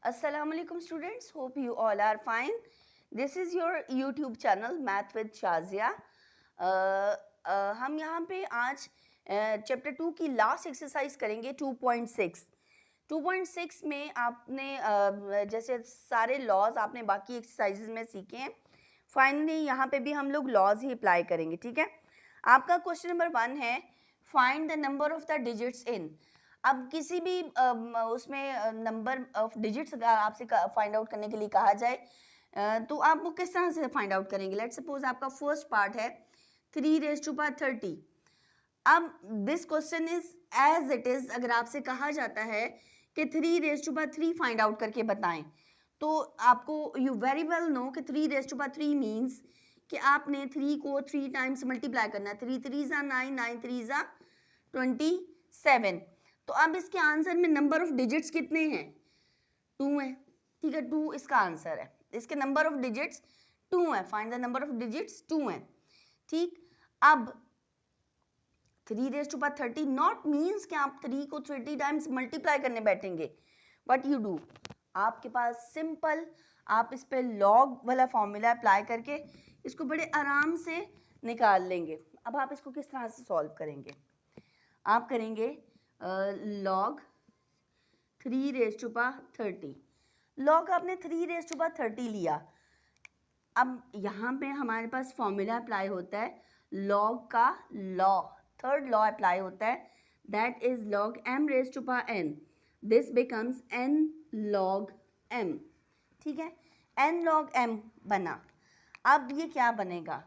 Assalamu alaikum students, hope you all are fine. This is your YouTube channel Math with Shazia. हम यहाँ पे आज chapter 2 की last exercise करेंगे 2.6. 2.6 में आपने जैसे सारे लॉज आपने बाकी एक्सरसाइजेज में सीखे हैं, फाइनली यहाँ पे भी हम लोग लॉज ही अप्लाई करेंगे. ठीक है, आपका क्वेश्चन नंबर 1 है find the number of the digits in. अब किसी भी उसमें नंबर ऑफ डिजिट्स अगर आपसे फाइंड आउट करने के लिए कहा जाए तो आप वो किस तरह से फाइंड आउट करेंगे. लेट्स सपोज आपका फर्स्ट पार्ट है 3 रेज़ टू पावर 30. अब this question is as it is. अगर आपसे कहा जाता है कि 3 raise to power 3 find out करके बताएं, तो आपको यू वेरी वेल नो कि 3 रेज़ टू पावर 3 मीन्स कि आपने 3 को 3 टाइम्स मल्टीप्लाई करना है. 3 3 ज़ा 9, 9 3 ज़ा 27. तो अब इसके आंसर में नंबर ऑफ डिजिट्स कितने हैं? 2 है. ठीक है, 2 इसका आंसर है. इसके नंबर ऑफ डिजिट्स 2 है. Find the number of digits 2 है. ठीक, अब 3 raise to power 30 not means कि आप 3 को 30 टाइम्स मल्टीप्लाई करने बैठेंगे. व्हाट यू डू, आपके पास सिंपल आप इस पे लॉग वाला फॉर्मूला अप्लाई करके इसको बड़े आराम से निकाल लेंगे. अब आप इसको किस तरह से सॉल्व करेंगे? आप करेंगे log 3 raise to power 30. Log आपने 3 रेज़ टू पावर 30 लिया. अब यहाँ पे हमारे पास फॉर्मूला अप्लाई होता है लॉग का लॉ, थर्ड लॉ अप्लाई होता है, that is log m raise to power n. This becomes n log m. ठीक है, n log m बना. अब ये क्या बनेगा?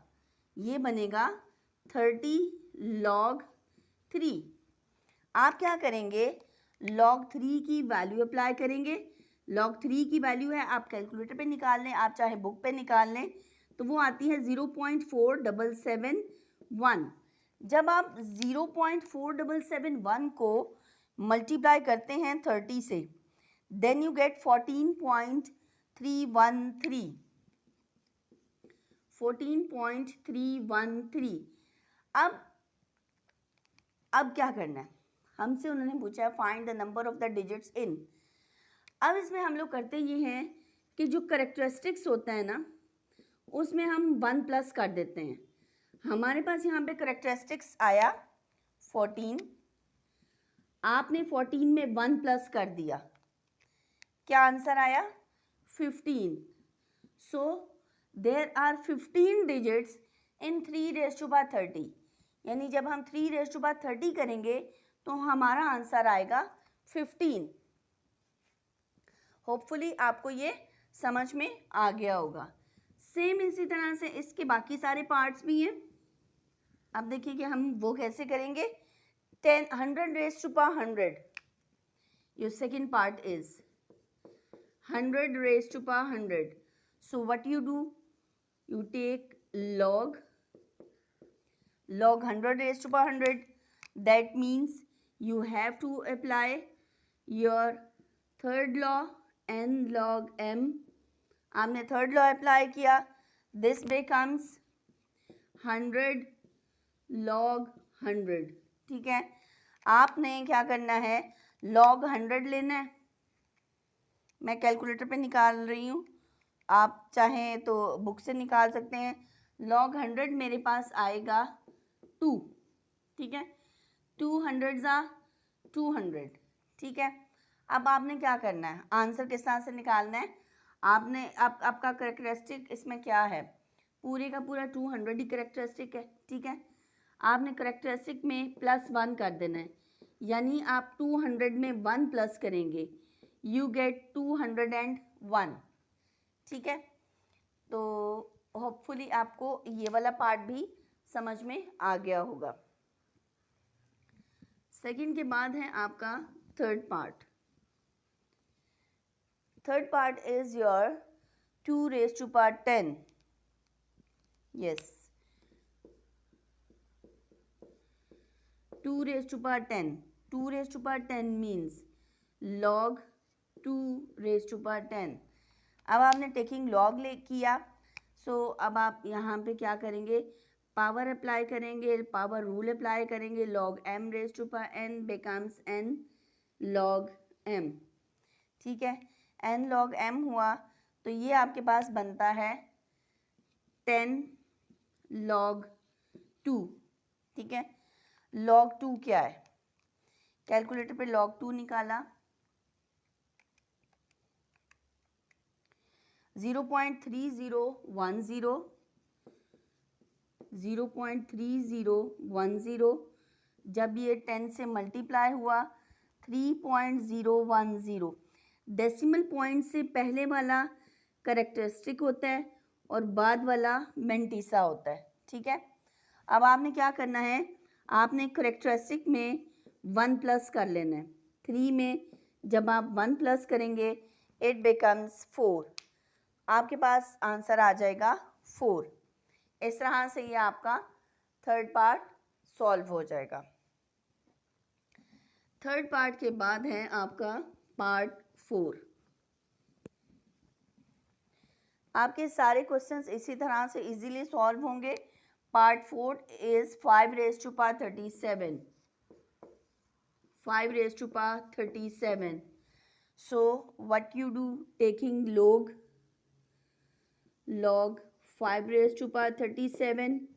ये बनेगा 30 log 3. आप क्या करेंगे? log 3 की वैल्यू अप्लाई करेंगे. log 3 की वैल्यू है, आप कैलकुलेटर पे निकाल लें, आप चाहे बुक पे निकाल लें, तो वो आती है 0.4771. जब आप 0.4771 को मल्टीप्लाई करते हैं 30 से, देन यू गेट 14.313. 14.313. अब क्या करना है? हमसे उन्होंने पूछा है find the number of the digits in. अब इसमें हम लोग करते ये हैं कि जो करेक्टरिस्टिक्स होता है ना, उसमें हम 1 प्लस कर देते हैं. हमारे पास यहाँ पे करेक्टरिस्टिक्स आया 14. आपने 14 में 1 प्लस कर दिया, क्या आंसर आया? 15. So there are 15 digits in 3 raise to power 30. यानी जब हम 3 रेज़ टू पावर 30 करेंगे तो हमारा आंसर आएगा 15. होपफुली आपको ये समझ में आ गया होगा. सेम इसी तरह से इसके बाकी सारे पार्ट्स भी हैं. अब देखिए कि हम वो कैसे करेंगे. 100 raise to power 100. Your second part is 100 raise to power 100. So what you do, you take log 100 raised to power 100. That means you have to apply your third law n log m. आपने third law apply किया, this becomes 100 log 100. ठीक है, आपने क्या करना है? log 100 लेना है. मैं कैलकुलेटर पे निकाल रही हूँ, आप चाहें तो बुक से निकाल सकते हैं. log 100 मेरे पास आएगा 2. ठीक है, 200 ज़ा 200. ठीक है, अब आपने क्या करना है? आंसर किस तरह से निकालना है? आपने आपका करेक्टरिस्टिक इसमें क्या है? पूरे का पूरा 200 ही करेक्टरिस्टिक है. ठीक है, आपने करेक्टरिस्टिक में +1 कर देना है. यानी आप 200 में 1 प्लस करेंगे, यू गेट 201. ठीक है, तो होपफुली आपको ये वाला पार्ट भी समझ में आ गया होगा. सेकंड के बाद है आपका third part. Third part is your 2 raise to power 10. Yes, 2 raise to power 10. 2 raise to power 10 means log 2 raise to power 10. अब आपने टेकिंग लॉग ले किया, सो अब आप यहाँ पे क्या करेंगे? पावर अप्लाई करेंगे, पावर रूल अप्लाई करेंगे. log m raise to power n becomes n log m. ठीक है, n log m हुआ तो ये आपके पास बनता है 10 log 2, ठीक है। log 2 क्या है, कैलकुलेटर पे log 2 निकाला, 0.3010, 0.3010 जब ये 10 से मल्टीप्लाई हुआ 3.010, डेसिमल पॉइंट से पहले वाला करेक्टरिस्टिक होता है और बाद वाला मेंटिसा होता है, ठीक है। अब आपने क्या करना है, आपने करेक्टरिस्टिक में 1 प्लस कर लेना है। 3 में जब आप 1 प्लस करेंगे इट बिकम्स 4, आपके पास आंसर आ जाएगा 4। इस तरह से ये आपका थर्ड पार्ट सॉल्व हो जाएगा। थर्ड पार्ट के बाद है आपका पार्ट 4। आपके सारे क्वेश्चंस इसी तरह से इजीली सॉल्व होंगे। Part 4 is 5 raised to power 37, 5 raised to power 37. So what you do, taking log 5 raised to power 37,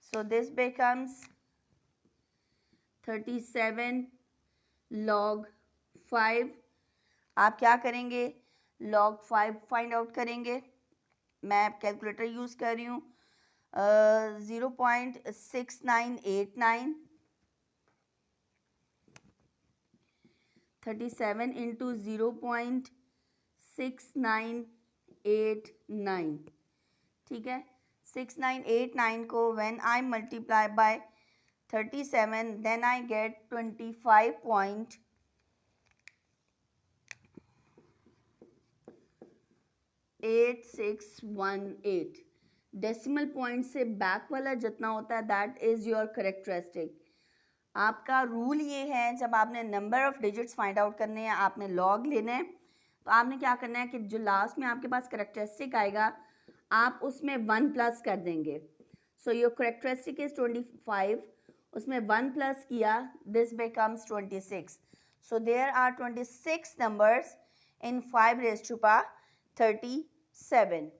so this becomes 37 log 5. आप क्या करेंगे, log 5 फाइंड आउट करेंगे। मैं कैलकुलेटर यूज़ कर रही हूँ, 0.6989, 37 इंटू 0.6989, ठीक है। 6989 को when I multiply by 37 then I get 25.8618। Decimal point से बैक वाला जितना होता है दैट इज योर करेक्टरिस्टिक। आपका रूल ये है, जब आपने number of digits find out करने हैं आपने लॉग लेना है, तो आपने क्या करना है कि जो लास्ट में आपके पास करेक्टरिस्टिक आएगा आप उसमें 1 प्लस कर देंगे। सो योर करेक्टरिस्टिक इज 25, उसमें 1 प्लस किया, this becomes 26। So there are 26 numbers in 5 raised to power 37.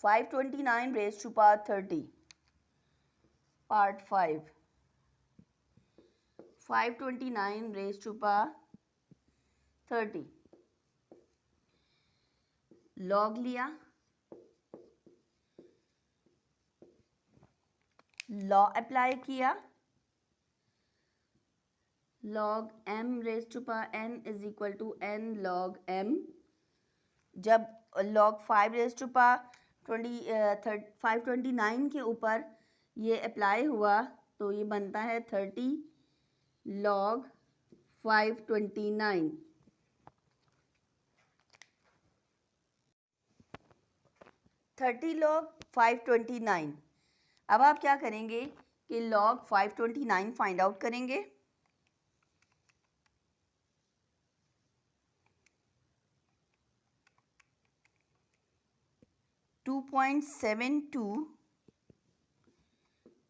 Five 29 raised to power 30. Part 5. 529 raised to power 30. log लिया, लॉ अप्लाई किया, log m raised to power n is equal to n log m। जब log 5 raised to power 529 के ऊपर ये apply हुआ तो ये बनता है 30 log 529। log 529। अब आप क्या करेंगे कि log 529 फाइंड आउट करेंगे। Two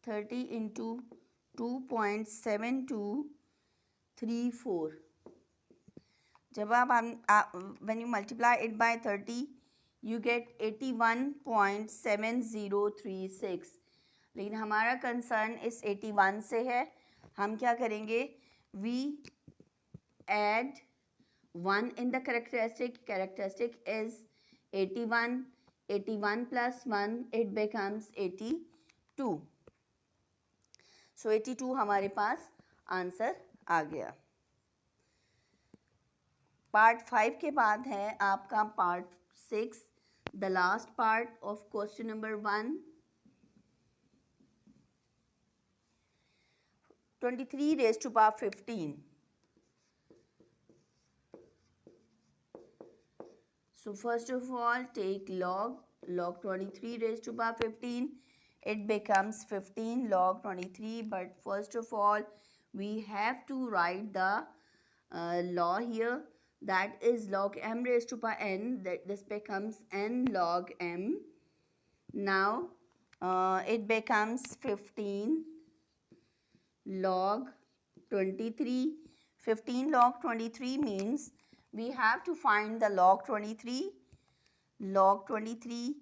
30 into 2.7234। जब आप when you multiply it by 30 you get 81.7036। लेकिन हमारा कंसर्न इस 81 से है, हम क्या करेंगे, we add 1 in the characteristic is 81, 81 plus 1 it becomes 82। so 82 हमारे पास आंसर आ गया। पार्ट 5 के बाद है आपका part 6, the last part of question number 1। 23 raised to power 15। So first of all take log 23 raised to power 15, it becomes 15 log 23, but first of all we have to write the law here। that is log m raised to power n, that this becomes n log m. Now it becomes 15 log 23. 15 log 23 means we have to find the log 23. Log 23,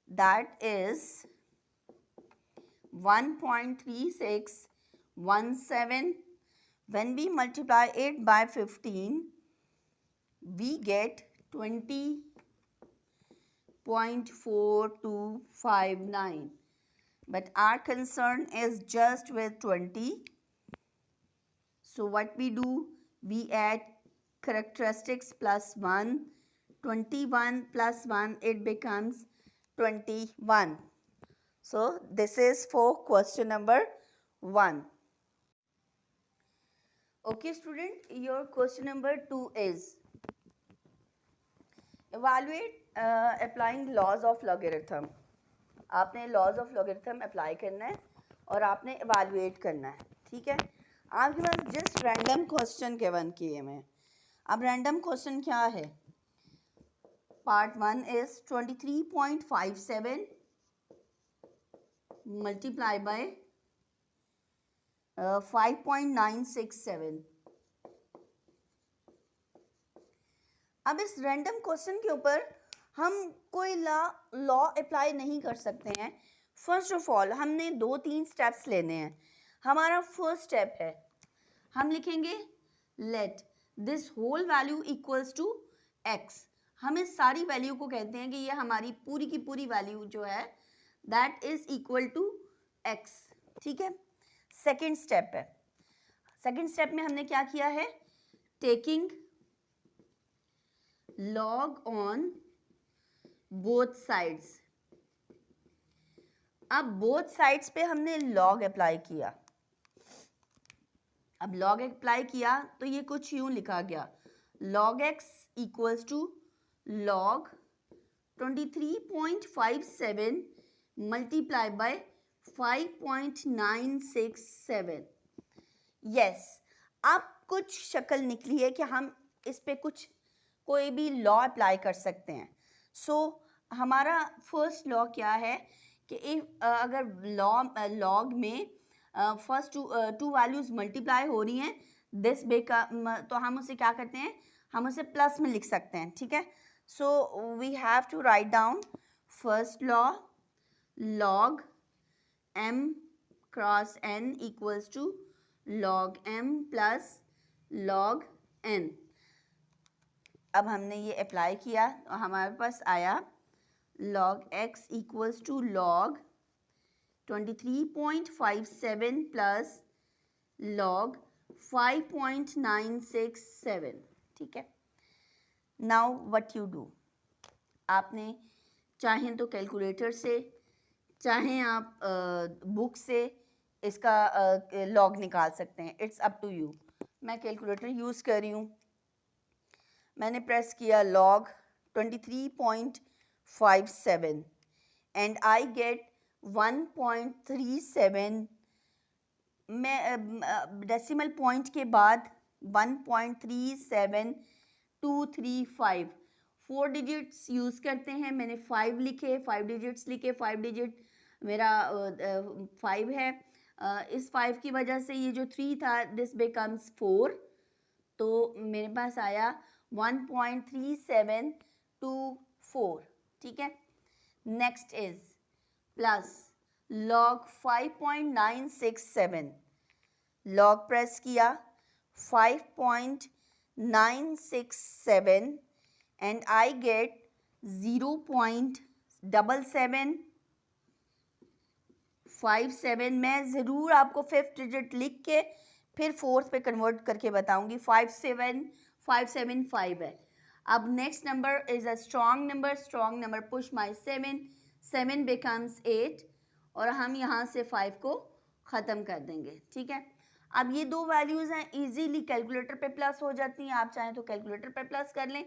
that is 1.3617. When we multiply it by 15, we get 20.4259. But our concern is just with 20. So what we do, we add characteristics plus 1. 21 plus 1, it becomes 21. So this is for question number 1. Okay student, your question number 2 is evaluate applying laws of logarithm. आपने laws of logarithm apply करना है और आपने evaluate करना है, ठीक है. आपके पास just random question given किए हैं. अब random question क्या है? Part 1 is 23.57 multiply by 5.967. अब इस रैंडम क्वेश्चन के ऊपर हम कोई लॉ अप्लाई नहीं कर सकते हैं. फर्स्ट ऑफ ऑल हमने 2-3 स्टेप्स लेने हैं. हमारा फर्स्ट स्टेप है, हम लिखेंगे let this whole value equals to x. हम इस सारी वैल्यू को कहते हैं कि ये हमारी पूरी की पूरी वैल्यू जो है that is equal to x, ठीक है. सेकेंड स्टेप है, सेकेंड स्टेप में हमने क्या किया है, taking log on both sides. अब बोथ साइड्स पे हमने लॉग अप्लाई किया. अब लॉग अप्लाई किया तो ये कुछ यूं लिखा गया, log x equals to log 23.57 multiply by 5.967. yes, अब कुछ शक्ल निकली है कि हम इस पे कुछ कोई भी लॉ अप्लाई कर सकते हैं. सो हमारा फर्स्ट लॉ क्या है कि अगर लॉग में फर्स्ट टू वैल्यूज मल्टीप्लाई हो रही हैं दिस तो हम उसे क्या करते हैं, हम उसे प्लस में लिख सकते हैं, ठीक है. So we have to write down first law, log m cross n equals to log m plus log n. अब हमने ये अप्लाई किया तो हमारे पास आया log x equals to log 23.57 plus log 5.967, ठीक है. नाउ व्हाट यू डू, आपने चाहें तो कैलकुलेटर से, चाहें आप बुक से इसका लॉग निकाल सकते हैं, इट्स अप टू यू. मैं कैलकुलेटर यूज़ कर रही हूँ. मैंने प्रेस किया लॉग 23.57 एंड आई गेट 1.37. मैं डेसिमल पॉइंट के बाद 1.37235 4 डिजिट्स यूज़ करते हैं. मैंने 5 लिखे, 5 डिजिट्स लिखे, 5 डिजिट मेरा 5 है. इस 5 की वजह से ये जो 3 था दिस बिकम्स 4, तो मेरे पास आया 1.3724, ठीक है. Next is plus log 5.967, log press किया 5.967 and I get 0.7757. मैं ज़रूर आपको 5th डिजिट लिख के फिर 4th पे कन्वर्ट करके बताऊंगी. 57575 है. अब next number is a strong number push my 7 becomes 8 और हम यहाँ से 5 को ख़त्म कर देंगे, ठीक है. अब ये दो वैल्यूज़ हैं, इजीली कैलकुलेटर पे प्लस हो जाती हैं. आप चाहें तो कैलकुलेटर पे प्लस कर लें,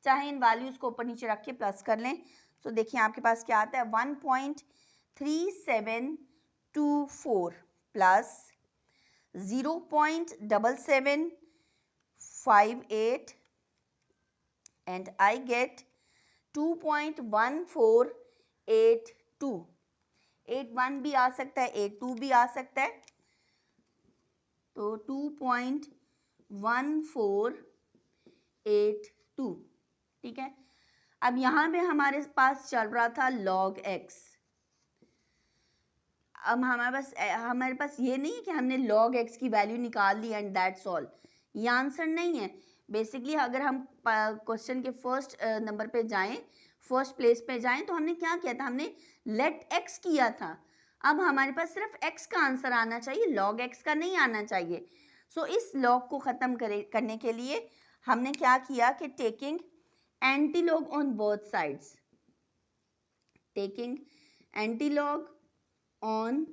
चाहे इन वैल्यूज़ को ऊपर नीचे रख के प्लस कर लें. तो देखिए आपके पास क्या आता है, 1.3724 प्लस 0.7758 and I get 2.1482. 81 भी आ सकता है, 82 भी आ सकता है, तो 2.1482, ठीक है। अब यहाँ पे हमारे पास चल रहा था log x। अब हमारे पास ये नहीं है कि हमने log x की वैल्यू निकाल ली एंड दैट्स ऑल, ये आंसर नहीं है। बेसिकली अगर हम क्वेश्चन के फर्स्ट नंबर पे जाएं, फर्स्ट प्लेस पे जाएं, तो हमने क्या किया था, हमने लेट x किया था। अब हमारे पास सिर्फ x का आंसर आना चाहिए, log x का नहीं आना चाहिए। सो इस log को ख़त्म करने के लिए हमने क्या किया कि taking antilog on both sides, taking antilog on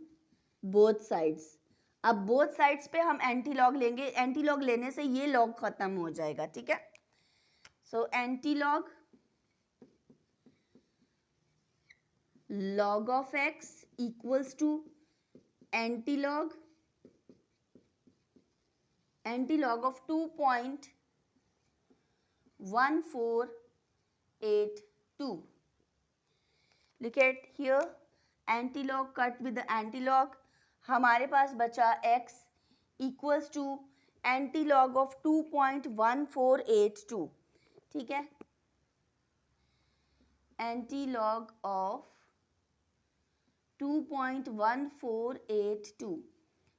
both sides. अब बोथ साइड्स पे हम एंटीलॉग लेंगे, एंटीलॉग लेने से ये लॉग खत्म हो जाएगा, ठीक है। सो antilog log of x equals to antilog of 2.1482. Look at here, antilog cut with the antilog, हमारे पास बचा x equals to antilog of 2.1482, ठीक है। antilog of 2.1482,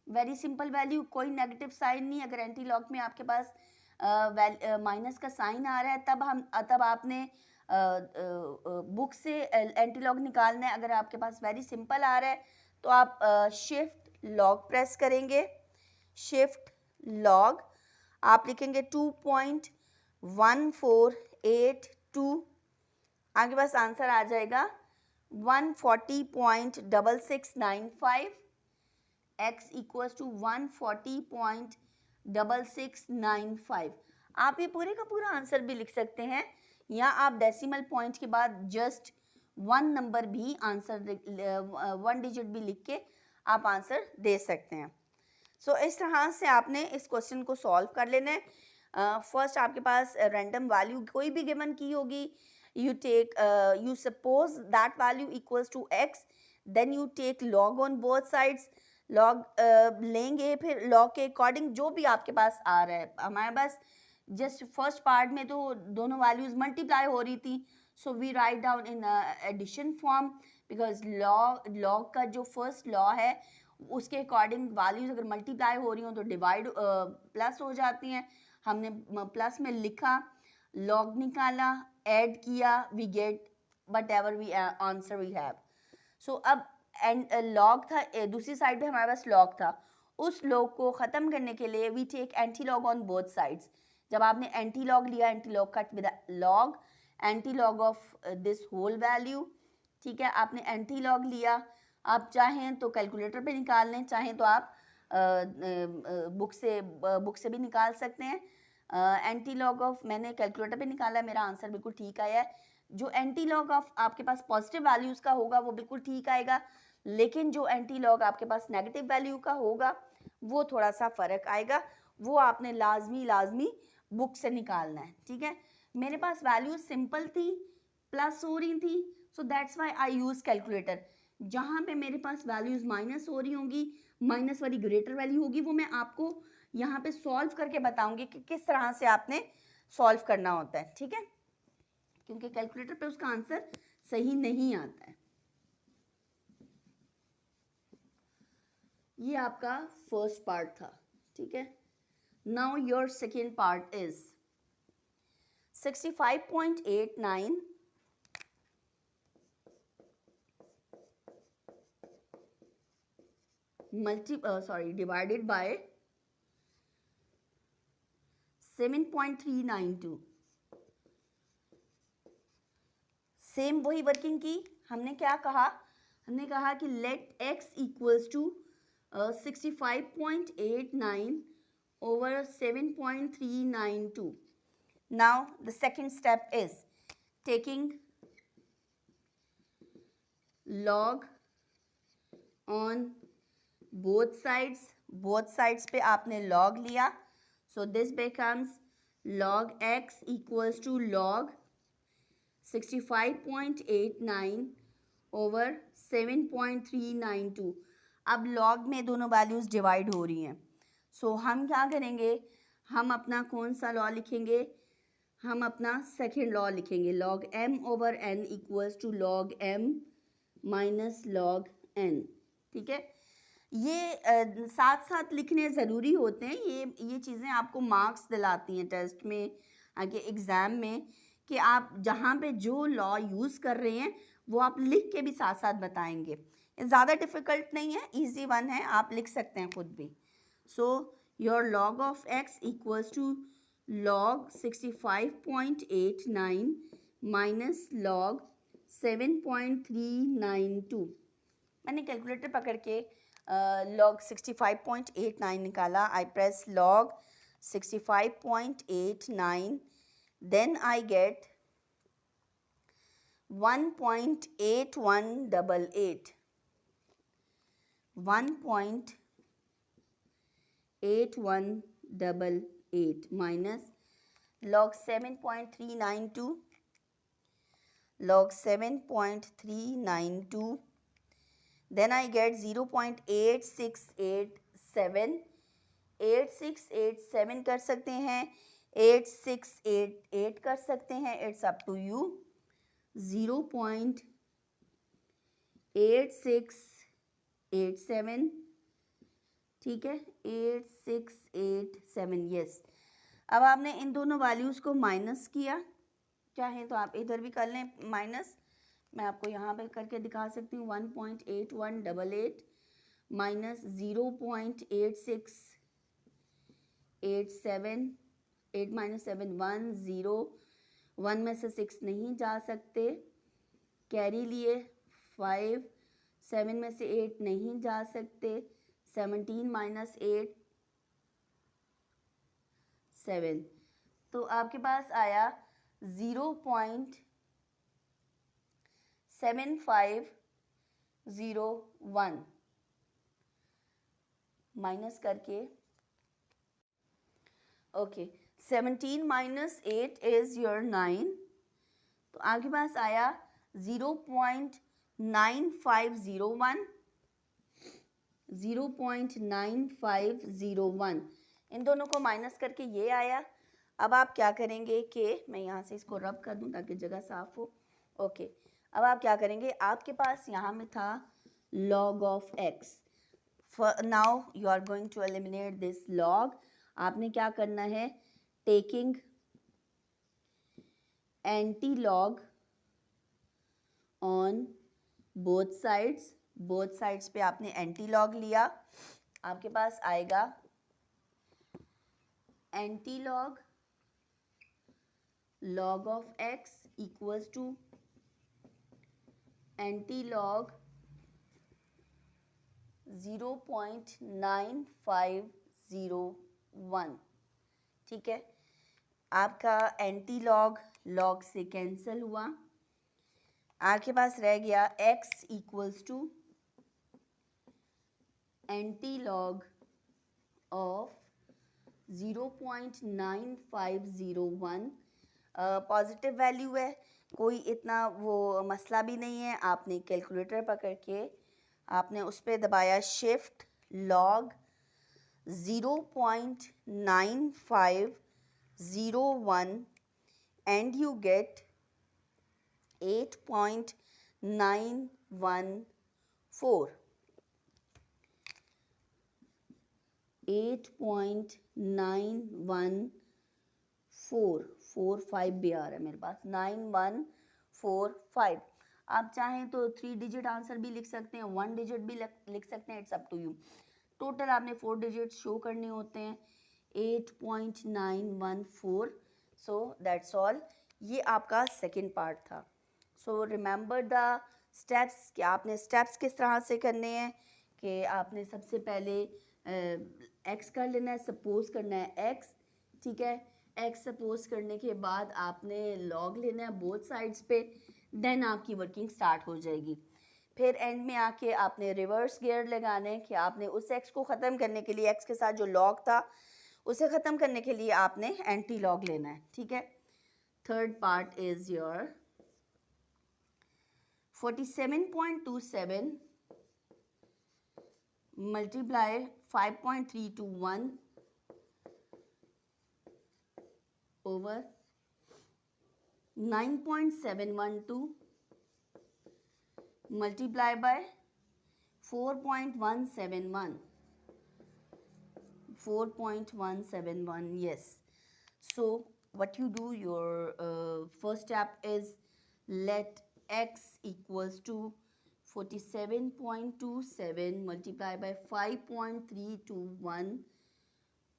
very simple value, कोई नेगेटिव साइन नहीं। अगर एंटीलॉग में आपके पास माइनस का साइन आ रहा है तब आपने बुक से एंटीलॉग निकालना है। अगर आपके पास वेरी सिंपल आ रहा है तो आप शिफ्ट लॉग प्रेस करेंगे, शिफ्ट लॉग, आप लिखेंगे 2.1482, आपके पास आंसर आ जाएगा 140.6695, x इक्वल्स टू 140.6695। आप ये पूरे का पूरा आंसर भी लिख सकते हैं, या आप डेसिमल पॉइंट के बाद जस्ट 1 नंबर भी आंसर 1 डिजिट भी लिख के आप आंसर दे सकते हैं। सो इस तरह से आपने इस क्वेश्चन को सॉल्व कर लेना है। फर्स्ट आपके पास रैंडम वैल्यू कोई भी गिवन की होगी, you suppose that value equals to x, then you take log on both sides, log लेंगे, फिर log के अकॉर्डिंग जो भी आपके पास आ रहा है। हमारे पास जस्ट फर्स्ट पार्ट में तो दोनों वैल्यूज मल्टीप्लाई हो रही थी, so we write down in addition form, because log का जो फर्स्ट लॉ है उसके अकॉर्डिंग वैल्यूज अगर मल्टीप्लाई हो रही हो तो डिवाइड प्लस हो जाती हैं। हमने प्लस में लिखा, log निकाला, ऐड किया, we get whatever we answer we have. So अब log था, दूसरी साइड पे हमारे पास log था, उस log को ख़त्म करने के लिए we take antilog on both sides. जब आपने एंटीलॉग लिया, antilog cut with log, antilog of this whole value, ठीक है। आपने एंटीलॉग लिया, आप चाहें तो कैलकुलेटर पे निकाल लें, चाहें तो आप बुक से भी निकाल सकते हैं। एंटीलॉग ऑफ, मैंने कैलकुलेटर पे निकाला, मेरा आंसर बिल्कुल ठीक आया है। जो एंटीलॉग ऑफ आपके पास पॉजिटिव वैल्यूज़ का होगा वो बिल्कुल ठीक आएगा, लेकिन जो एंटीलॉग आपके पास नेगेटिव वैल्यू का होगा वो थोड़ा सा फ़र्क आएगा, वो आपने लाजमी बुक से निकालना है, ठीक है। मेरे पास वैल्यूज सिंपल थी, प्लस हो रही थी, so that's why I use calculator. जहाँ पे मेरे पास वैल्यूज माइनस हो रही होंगी, माइनस वाली ग्रेटर वैल्यू होगी, वो मैं आपको यहाँ पे सॉल्व करके बताऊंगी कि किस तरह से आपने सॉल्व करना होता है, ठीक है, क्योंकि कैलकुलेटर पे उसका आंसर सही नहीं आता है। ये आपका फर्स्ट पार्ट था, ठीक है। Now your second part is 65.89 divided by 7.392। Same वही वर्किंग की, हमने क्या कहा, हमने कहा कि let x equals to 65.89 over 7.392. Now the second step is taking log on both sides, both sides पे आपने log लिया, so this becomes log x equals to log 65.89 over 7.392। अब log में दोनों वैल्यूज़ डिवाइड हो रही हैं, सो हम क्या करेंगे, हम अपना कौन सा लॉ लिखेंगे, हम अपना सेकेंड लॉ लिखेंगे, log m over n equals to log m minus log n। ठीक है, ये साथ साथ लिखने ज़रूरी होते हैं, ये चीज़ें आपको मार्क्स दिलाती हैं टेस्ट में, आगे एग्ज़ाम में, कि आप जहाँ पे जो लॉ यूज़ कर रहे हैं वो आप लिख के भी साथ साथ बताएंगे। ये ज़्यादा डिफ़िकल्ट नहीं है, इजी वन है, आप लिख सकते हैं खुद भी। So your log of x equals to log 65.89 minus log 7.392। मैंने कैलकुलेटर पकड़ के log 65.89 निकाला। I press log 65.89, then I get 1.8188 minus log 7.392, log 7.392, then I get 0.8687, 8687 कर सकते हैं, 8688 कर सकते हैं, इट्स अप टू यू। 0.8687, ठीक है, 8687, यस। अब आपने इन दोनों वैल्यूज़ को माइनस किया, चाहे तो आप इधर भी कर लें माइनस, मैं आपको यहाँ पे करके दिखा सकती हूँ। 1.8188 माइनस 0.8687, 8 माइनस 7 1, 0, 1 में से 6 नहीं जा सकते, कैरी लिए 5, 7 में से 8 नहीं जा सकते, 17 माइनस 8 7, तो आपके पास आया 0.7501 माइनस करके, ओके, 17 माइनस 8 इज योर 9, तो आपके पास आया 0.9501, 0.9501, इन दोनों को माइनस करके ये आया। अब आप क्या करेंगे कि मैं यहाँ से इसको रब कर दूँ ताकि जगह साफ हो। ओके, अब आप क्या करेंगे, आपके पास यहाँ में था log of x, now you are going to eliminate this log। आपने क्या करना है, taking anti log on both sides पे आपने एंटी लॉग लिया, आपके पास आएगा anti log log of x equals to anti log 0.9501। ठीक है, आपका एंटी लॉग लॉग से कैंसिल हुआ, आपके पास रह गया x equals to anti log of 0.9501। Positive value है, कोई इतना वो मसला भी नहीं है। आपने कैलकुलेटर पकड़ के आपने उस पर दबाया shift log 0.9501 and you get 8.914, 8.91445 भी आ रहा है मेरे पास, 9145। आप चाहें तो 3 डिजिट आंसर भी लिख सकते हैं, 1 डिजिट भी लिख सकते हैं, it's up to you. Total आपने 4 डिजिट शो करने होते हैं, 8.914। सो दैट्स ऑल, ये आपका सेकेंड पार्ट था। सो रिमेंबर द स्टेप्स, कि आपने स्टेप्स किस तरह से करने हैं, कि आपने सबसे पहले एक्स कर लेना है, सपोज करना है एक्स, ठीक है, एक्स सपोज करने के बाद आपने लॉग लेना है बोथ साइड्स पे, देन आपकी वर्किंग स्टार्ट हो जाएगी। फिर एंड में आके आपने रिवर्स गियर लगाना है, कि आपने उस एक्स को ख़त्म करने के लिए एक्स के साथ जो लॉग था उसे ख़त्म करने के लिए आपने एंटी लॉग लेना है, ठीक है। Third part is your 47.27 multiply 5.321 over 9.712 multiply by 4.171. 4.171, yes. So what you do, your first step is let x equals to 47.27 multiplied by 5.321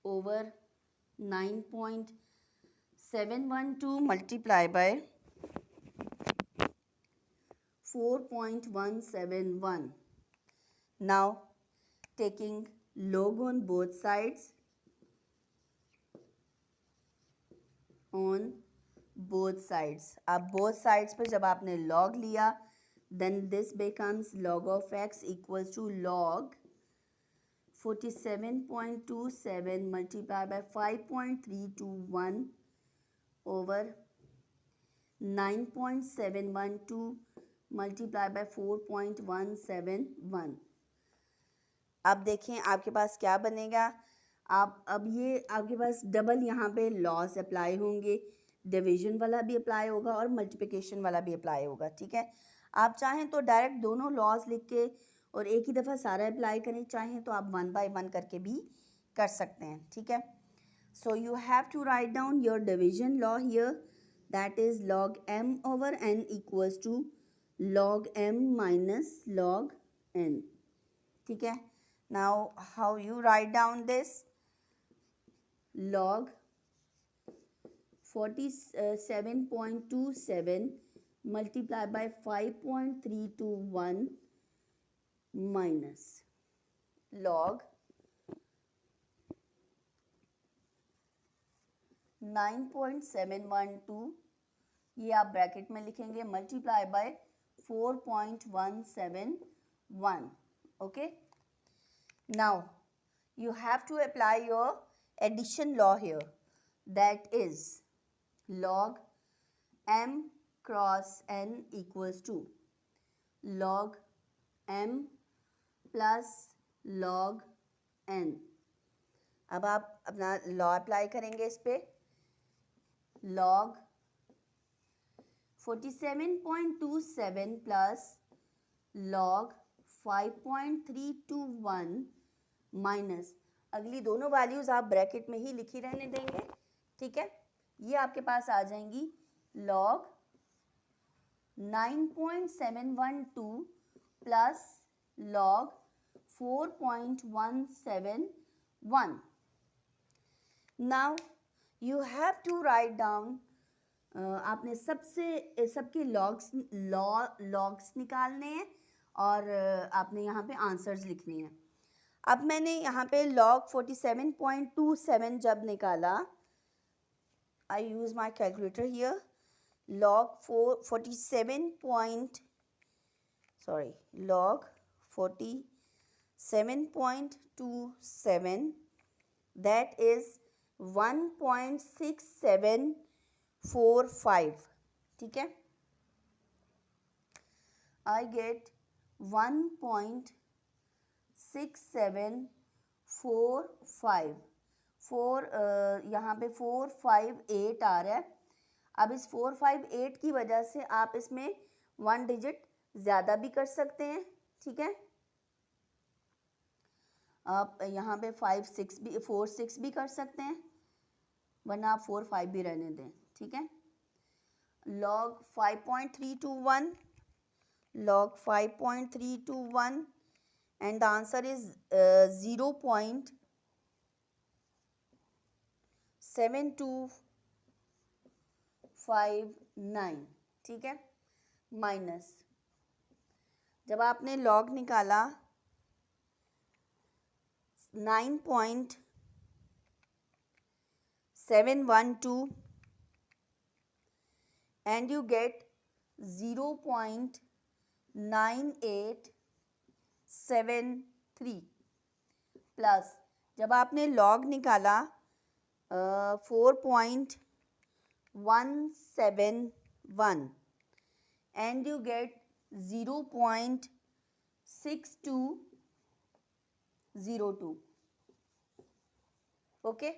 over 9.712 multiplied by 4.171. Now taking log on both sides. On both sides. अब both sides पर जब आपने log लिया, then this becomes log of x equals to log 47.27 multiplied by 5.321 over 9.712 multiplied by 4.171. अब देखें आपके पास क्या बनेगा। आप अब ये आपके पास डबल यहाँ पे लॉस अप्लाई होंगे, डिवीजन वाला भी अप्लाई होगा और मल्टीप्लिकेशन वाला भी अप्लाई होगा, ठीक है। आप चाहें तो डायरेक्ट दोनों लॉस लिख के और एक ही दफ़ा सारा अप्लाई करें, चाहें तो आप 1 by 1 करके भी कर सकते हैं, ठीक है। So you have to write down your division law here, that is log m over n equals to log m minus log n, ठीक है। Now how you write down this? Log 47.27 multiplied by 5.321 minus log 9.712, ये आप bracket में लिखेंगे, multiply by 4.171. Okay, now you have to apply your addition law here, that is log m cross n equals to log m plus log n. अब आप अपना law apply करेंगे इस पे, log 47.27 plus log 5.321 माइनस अगली दोनों values आप bracket में ही लिखी रहने देंगे, ठीक है। ये आपके पास आ जाएंगी log 9.712 plus log 4.171. Now you have to write down, आपने सबके लॉग्स निकालने हैं और आपने यहाँ पे आंसर्स लिखने हैं। अब मैंने यहाँ पे log 47.27 जब निकाला, I use my calculator here, log 47.27, that is 1.6745, ठीक है। I get 1.6745, यहाँ पे 458 आ रहा है। अब इस 458 की वजह से आप इसमें 1 डिजिट ज़्यादा भी कर सकते हैं, ठीक है। आप यहाँ पे 4 6 भी कर सकते हैं, वरना आप 4 5 भी रहने दें, ठीक है। log 5.321 and the answer is 0.7259, ठीक है। माइनस जब आपने log निकाला 9.712 and you get 0.9873 प्लस जब आपने log निकाला 4.171 and you get 0.6202. ओके,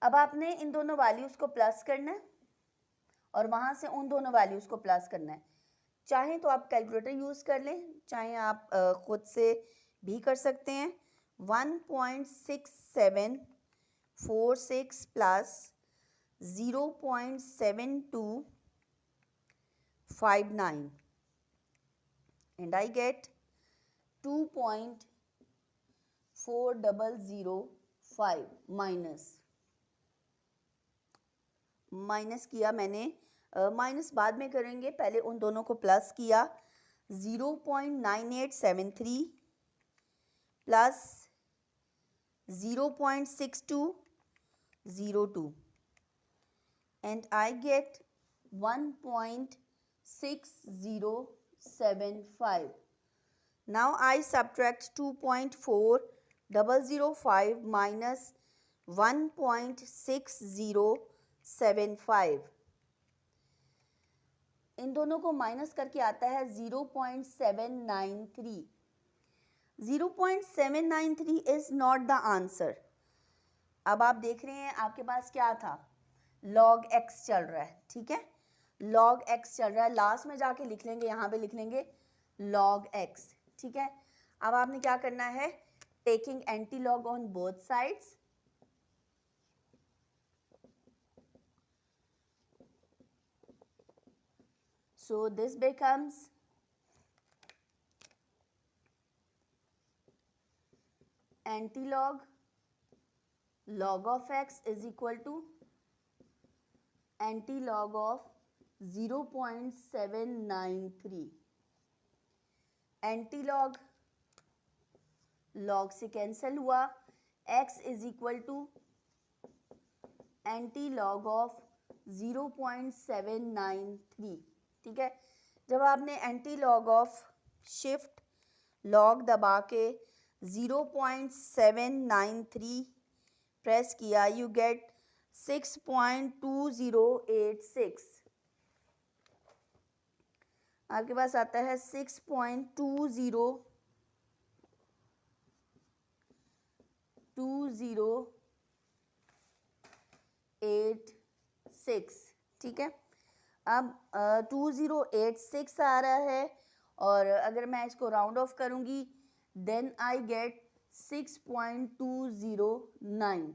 अब आपने इन दोनों वैल्यूज को प्लस करना है और वहां से उन दोनों वैल्यूज को प्लस करना है। चाहे तो आप कैलकुलेटर यूज कर लें, चाहे आप खुद से भी कर सकते हैं। 1.6746 plus 0.7259 and I get 2.4005 minus किया मैंने, माइनस बाद में करेंगे, पहले उन दोनों को प्लस किया। 0.9873 plus 0.6202 and I get 1.6075. Now I subtract 2.4005 minus 1.6075. इन दोनों को माइनस करके आता है 0.793. 0.793 इज नॉट द आंसर। अब आप देख रहे हैं आपके पास क्या था, log x चल रहा है, ठीक है, log x चल रहा है, लास्ट में जाके लिख लेंगे, यहाँ पे लिख लेंगे log x, ठीक है। अब आपने क्या करना है, taking anti log on both sides, so this becomes antilog log of x is equal to antilog of 0.793. Antilog log से कैंसिल हुआ, x is equal to antilog of 0.793, ठीक है। जब आपने एंटीलॉग ऑफ शिफ्ट लॉग दबा के 0.793 press किया, you get 6.2086। आपके पास आता है 6.2086, ठीक है। अब 2086 आ रहा है और अगर मैं इसको राउंड ऑफ करूंगी देन आई गेट 6.209।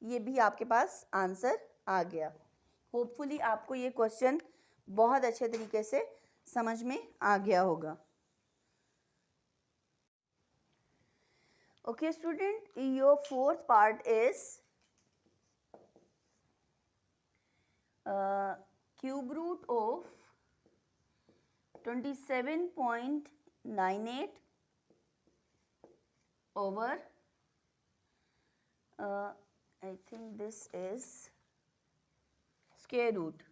ये भी आपके पास आंसर आ गया। होपफुली आपको ये क्वेश्चन बहुत अच्छे तरीके से समझ में आ गया होगा। Okay student, your fourth part is cube root of 27.98 over I think this is square root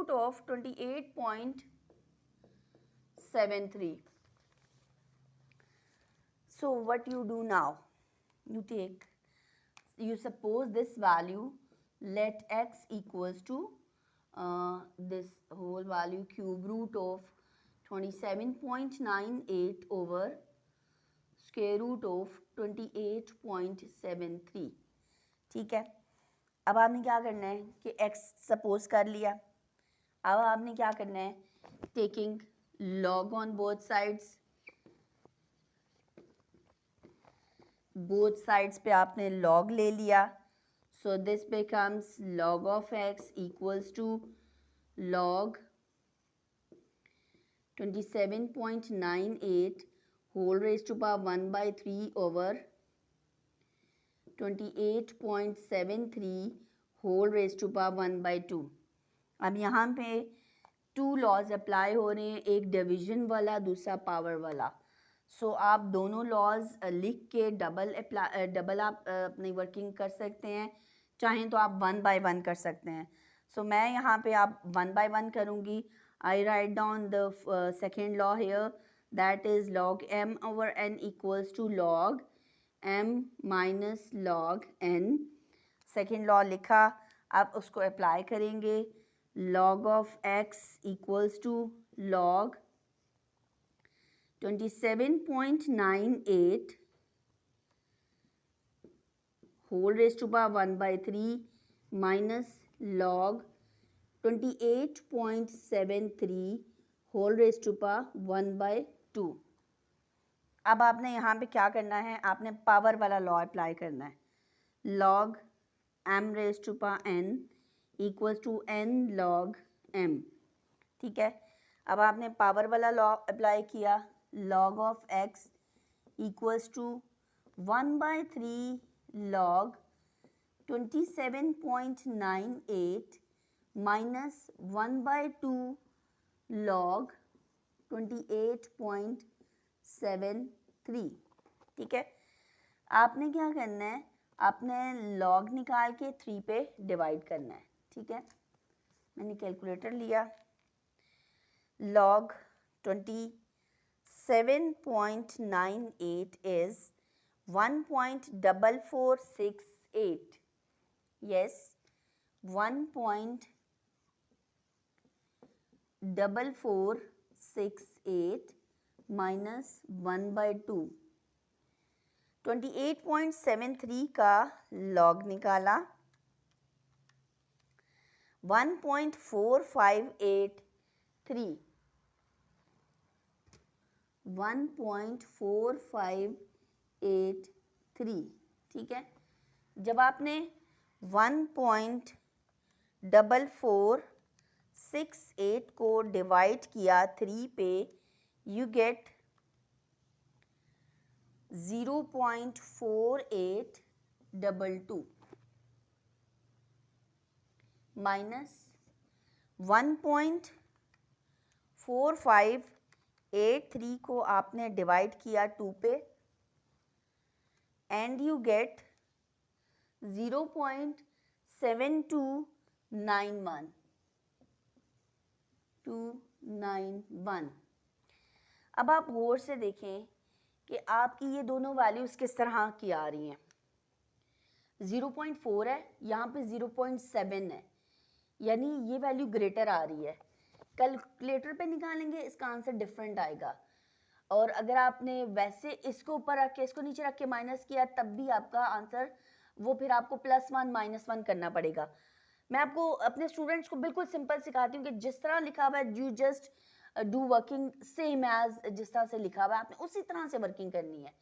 of 28.73. So what you do now, you suppose this value, let x equals to this whole value cube root of 27.98 over square root of 28.73, ठीक है। अब आपने क्या करना है कि x suppose कर लिया, अब आपने क्या करना है, taking log on both sides पे आपने log ले लिया, so this becomes log of x equals to log 27.98 whole raised to power 1 by 3 over 28.73 whole raised to power 1 by 2. अब यहाँ पे 2 लॉज अप्लाई हो रहे हैं, एक डिवीजन वाला दूसरा पावर वाला। सो आप दोनों लॉज लिख के डबल आप अपनी वर्किंग कर सकते हैं, चाहें तो आप 1 by 1 कर सकते हैं। सो मैं यहाँ पे आप 1 by 1 करूँगी। I write down the second law here, that is log m over n equals to log m minus log n। Second law लिखा, आप उसको अप्लाई करेंगे, log of x equals to log 27.98 whole raise to power 1/3 minus log 28.73 whole raise to power 1/2। अब आपने यहाँ पे क्या करना है, आपने पावर वाला लॉ अप्लाई करना है, log m raise to power n equals to n log m। ठीक है, अब आपने पावर वाला लॉ अप्लाई किया, log of x equals to 1/3 log 27.98 minus 1/2 log 28.73। ठीक है, आपने क्या करना है, आपने log निकाल के 3 पे डिवाइड करना है। ठीक है, मैंने कैलकुलेटर लिया, log 27.98 is 1.4468। yes, 1.4468 minus 1/2। 28.73 का log निकाला, 1.453 1.453। ठीक है, जब आपने 1.4468 को डिवाइड किया 3 पे, यू गेट 0.4822 माइनस 1.4583 को आपने डिवाइड किया 2 पे, एंड यू गेट 0.7291291। अब आप गौर से देखें कि आपकी ये दोनों वैल्यूज़ किस तरह की आ रही हैं। 0.4 है, यहाँ पे 0.7 है, यानी ये वैल्यू ग्रेटर आ रही है। कैलकुलेटर पे निकालेंगे इसका आंसर डिफरेंट आएगा, और अगर आपने वैसे इसको ऊपर रख के इसको नीचे रख के माइनस किया तब भी आपका आंसर वो फिर आपको +1 -1 करना पड़ेगा। मैं आपको अपने स्टूडेंट्स को बिल्कुल सिंपल सिखाती हूँ कि जिस तरह लिखा हुआ है, you just do working same as जिस तरह से लिखा हुआ है, आपने उसी तरह से वर्किंग करनी है।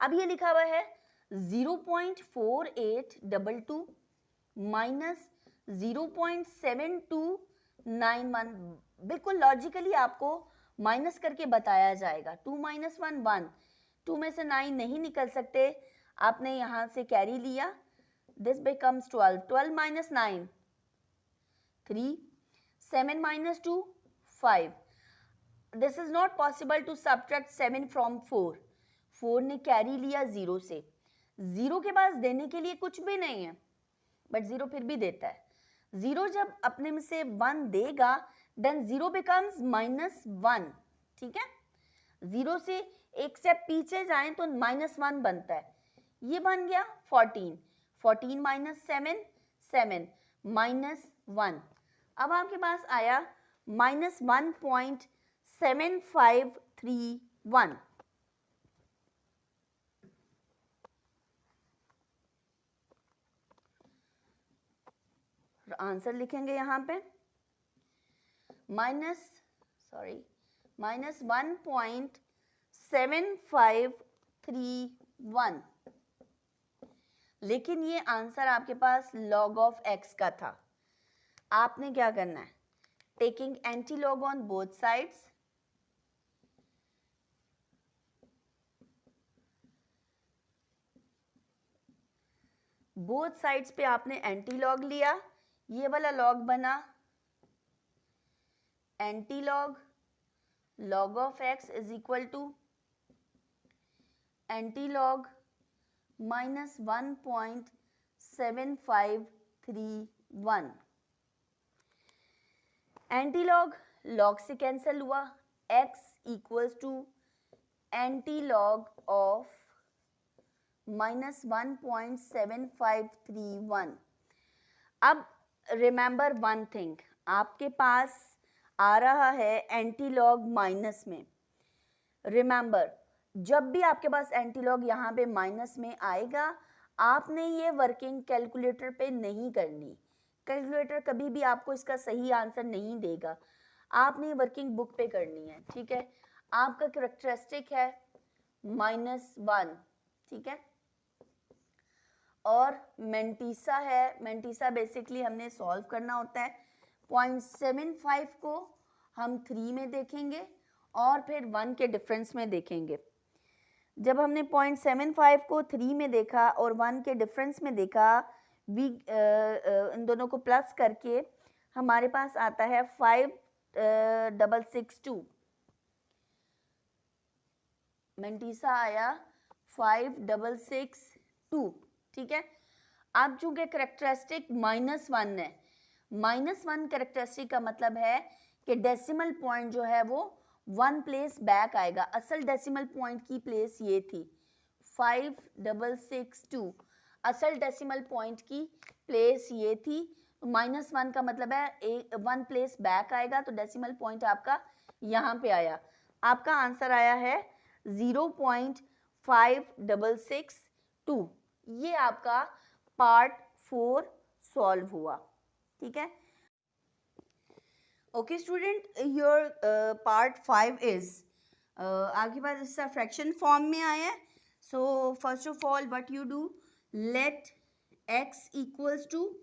अब ये लिखा हुआ है 0.4822 माइनस 0.7291, बिल्कुल लॉजिकली आपको माइनस करके बताया जाएगा। 2 - 1 1, 2 में से 9 नहीं निकल सकते, आपने यहाँ से कैरी लिया, this becomes 12, 12 - 9 3, 7 - 2 5। This is not possible to subtract 7 from 4। 4 ने कैरी लिया 0 से, 0 के पास देने के लिए कुछ भी नहीं है, बट 0 फिर भी देता है। 0 जब अपने में से 1 देगा, देन 0 बिकम्स -1। ठीक है, 0 से एक स्टेप पीछे जाएं तो -1 बनता है, ये बन गया 14, 14 - 7 7 -1। अब आपके पास आया -1.7531। आंसर लिखेंगे यहाँ पे -1.7531, लेकिन ये आंसर आपके पास log ऑफ x का था। आपने क्या करना है, taking anti log on both sides, both sides पे आपने एंटी लॉग लिया, ये वाला लॉग बना anti log log of x is equal to anti log -1.7531। Anti log log से कैंसिल हुआ, x equals to anti log of -1.7531। अब remember one thing, आपके पास आ रहा है एंटीलॉग माइनस में। रिमेंबर, जब भी आपके पास एंटीलॉग यहाँ पे माइनस में आएगा, आपने ये वर्किंग कैलकुलेटर पे नहीं करनी। कैलकुलेटर कभी भी आपको इसका सही आंसर नहीं देगा, आपने वर्किंग बुक पे करनी है, ठीक है। आपका कैरेक्टरिस्टिक है -1, ठीक है, और मेंटीसा है। मेंटीसा बेसिकली हमने सॉल्व करना होता है। 0.75 को हम 3 में देखेंगे और फिर 1 के डिफरेंस में देखेंगे। जब हमने 0.75 को 3 में देखा और 1 के डिफरेंस में देखा, इन दोनों को प्लस करके हमारे पास आता है 5662। मेंटीसा आया 5662, ठीक है। अब चूंकि कैरेक्टरिस्टिक -1 है, -1 कैरेक्टरिस्टिक का मतलब है कि डेसिमल पॉइंट जो है वो 1 प्लेस बैक आएगा। असल डेसिमल पॉइंट की प्लेस ये थी 5662, असल डेसिमल पॉइंट की प्लेस ये थी। -1 का मतलब है 1 प्लेस बैक आएगा, तो डेसिमल पॉइंट आपका यहाँ पे आया। आपका आंसर आया है 0.5662। ये आपका पार्ट 4 सॉल्व हुआ, ठीक है। Okay student, your part 5 is आपके पास इसका फ्रैक्शन फॉर्म में आया है। So first of all what you do, let x equals to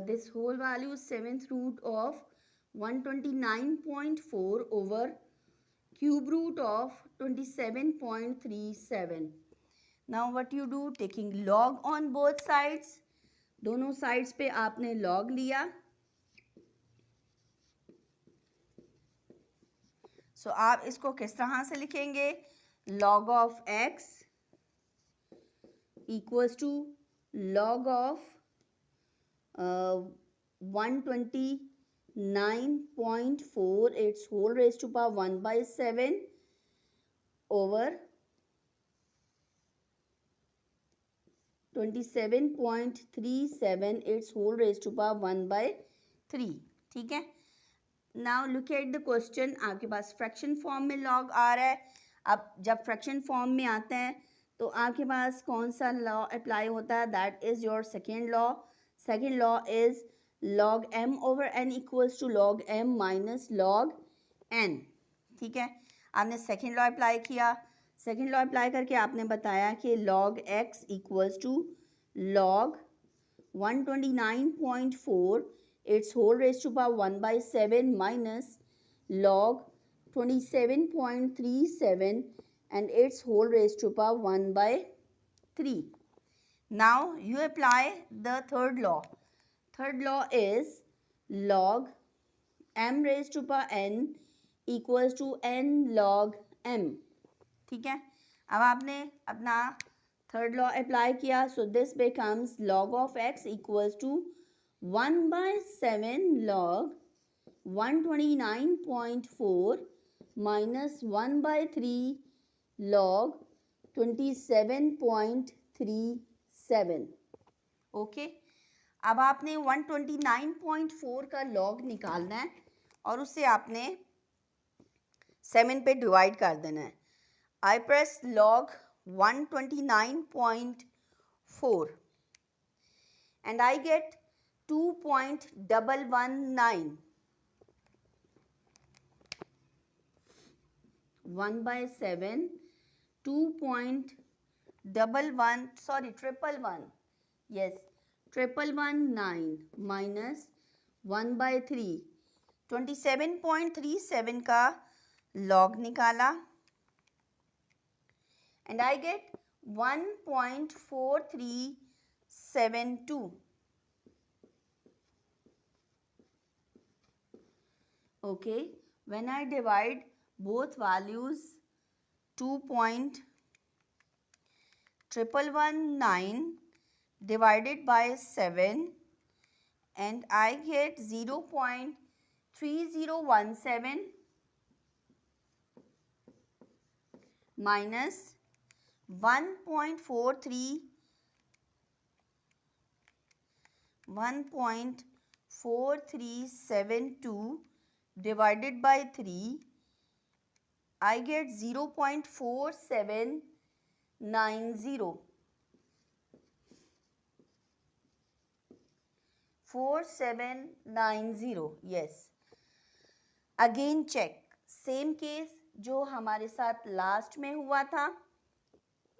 this whole value 7th root of 129.4 over cube root of 27.37. Now what you do, taking log on both sides, दोनों sides पे आपने log लिया। So आप इसको किस तरह से लिखेंगे, log of x equals to log of 129.4 its whole raised to power 1/7 over 27.37 its whole raised to power 1/3, ठीक है। Now look at the question, आपके पास फ्रैक्शन फॉर्म में लॉग आ रहा है। अब जब फ्रैक्शन फॉर्म में आता है तो आपके पास कौन सा लॉ अप्लाई होता है, that is your second law. Second law is log m over n equals to log m minus log n, ठीक है। आपने सेकेंड लॉ अप्लाई किया। सेकेंड लॉ अप्लाई करके आपने बताया कि log x equals to log 129.4 its whole raised to power 1/7 minus log 27.37 and its whole raised to power 1/3. Now you apply the third law. Third law is log m raised to power n equals to n log m, ठीक है। अब आपने अपना third law apply किया, so this becomes log of x equals to 1/7 log 129.4 minus 1/3 log 27.37, okay. अब आपने 129.4 का log निकालना है और उसे आपने 7 पे डिवाइड कर देना है। आई press log 129.4 and I get 2.119। 1/7 2.11 minus 1/3 27.37 का लॉग निकाला and I get 1.4372। Okay, when I divide both values 2.1119 divided by 7 and I get 0.3017 minus 1.4372 divided by 3, I get 0.4790. 4790, yes. Again check, same case जो हमारे साथ last में हुआ था,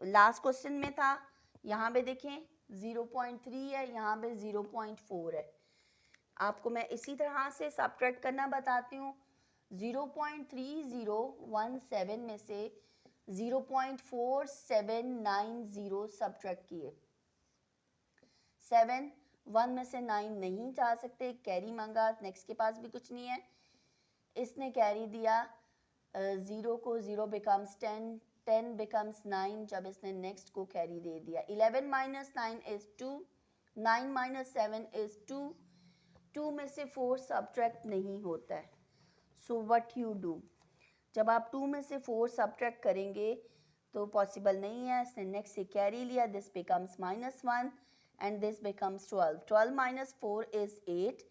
last question में था, यहाँ पे देखें 0.3 है, यहाँ पे 0.4 है। आपको मैं इसी तरह से सब्ट्रैक्ट करना बताती हूँ। 0.3017 में से 0.4790 सब्ट्रैक्ट किए। 7 1 में से 9 नहीं जा सकते, कैरी मांगा, नेक्स्ट के पास भी कुछ नहीं है, इसने कैरी दिया, 0 को 0 becomes 10, 10 becomes 9 जब इसने नेक्स्ट को कैरी दे दिया। 11 minus 9 is 2, 9 minus 7 is 2, 2 में से 4 सब्ट्रैक्ट नहीं होता है। सो व्हाट यू डू, जब आप 2 में से 4 सब्ट्रैक्ट करेंगे तो पॉसिबल नहीं है, इसने नेक्स्ट से कैरी लिया, this becomes -1 and this becomes 12. 12 minus 4 is 8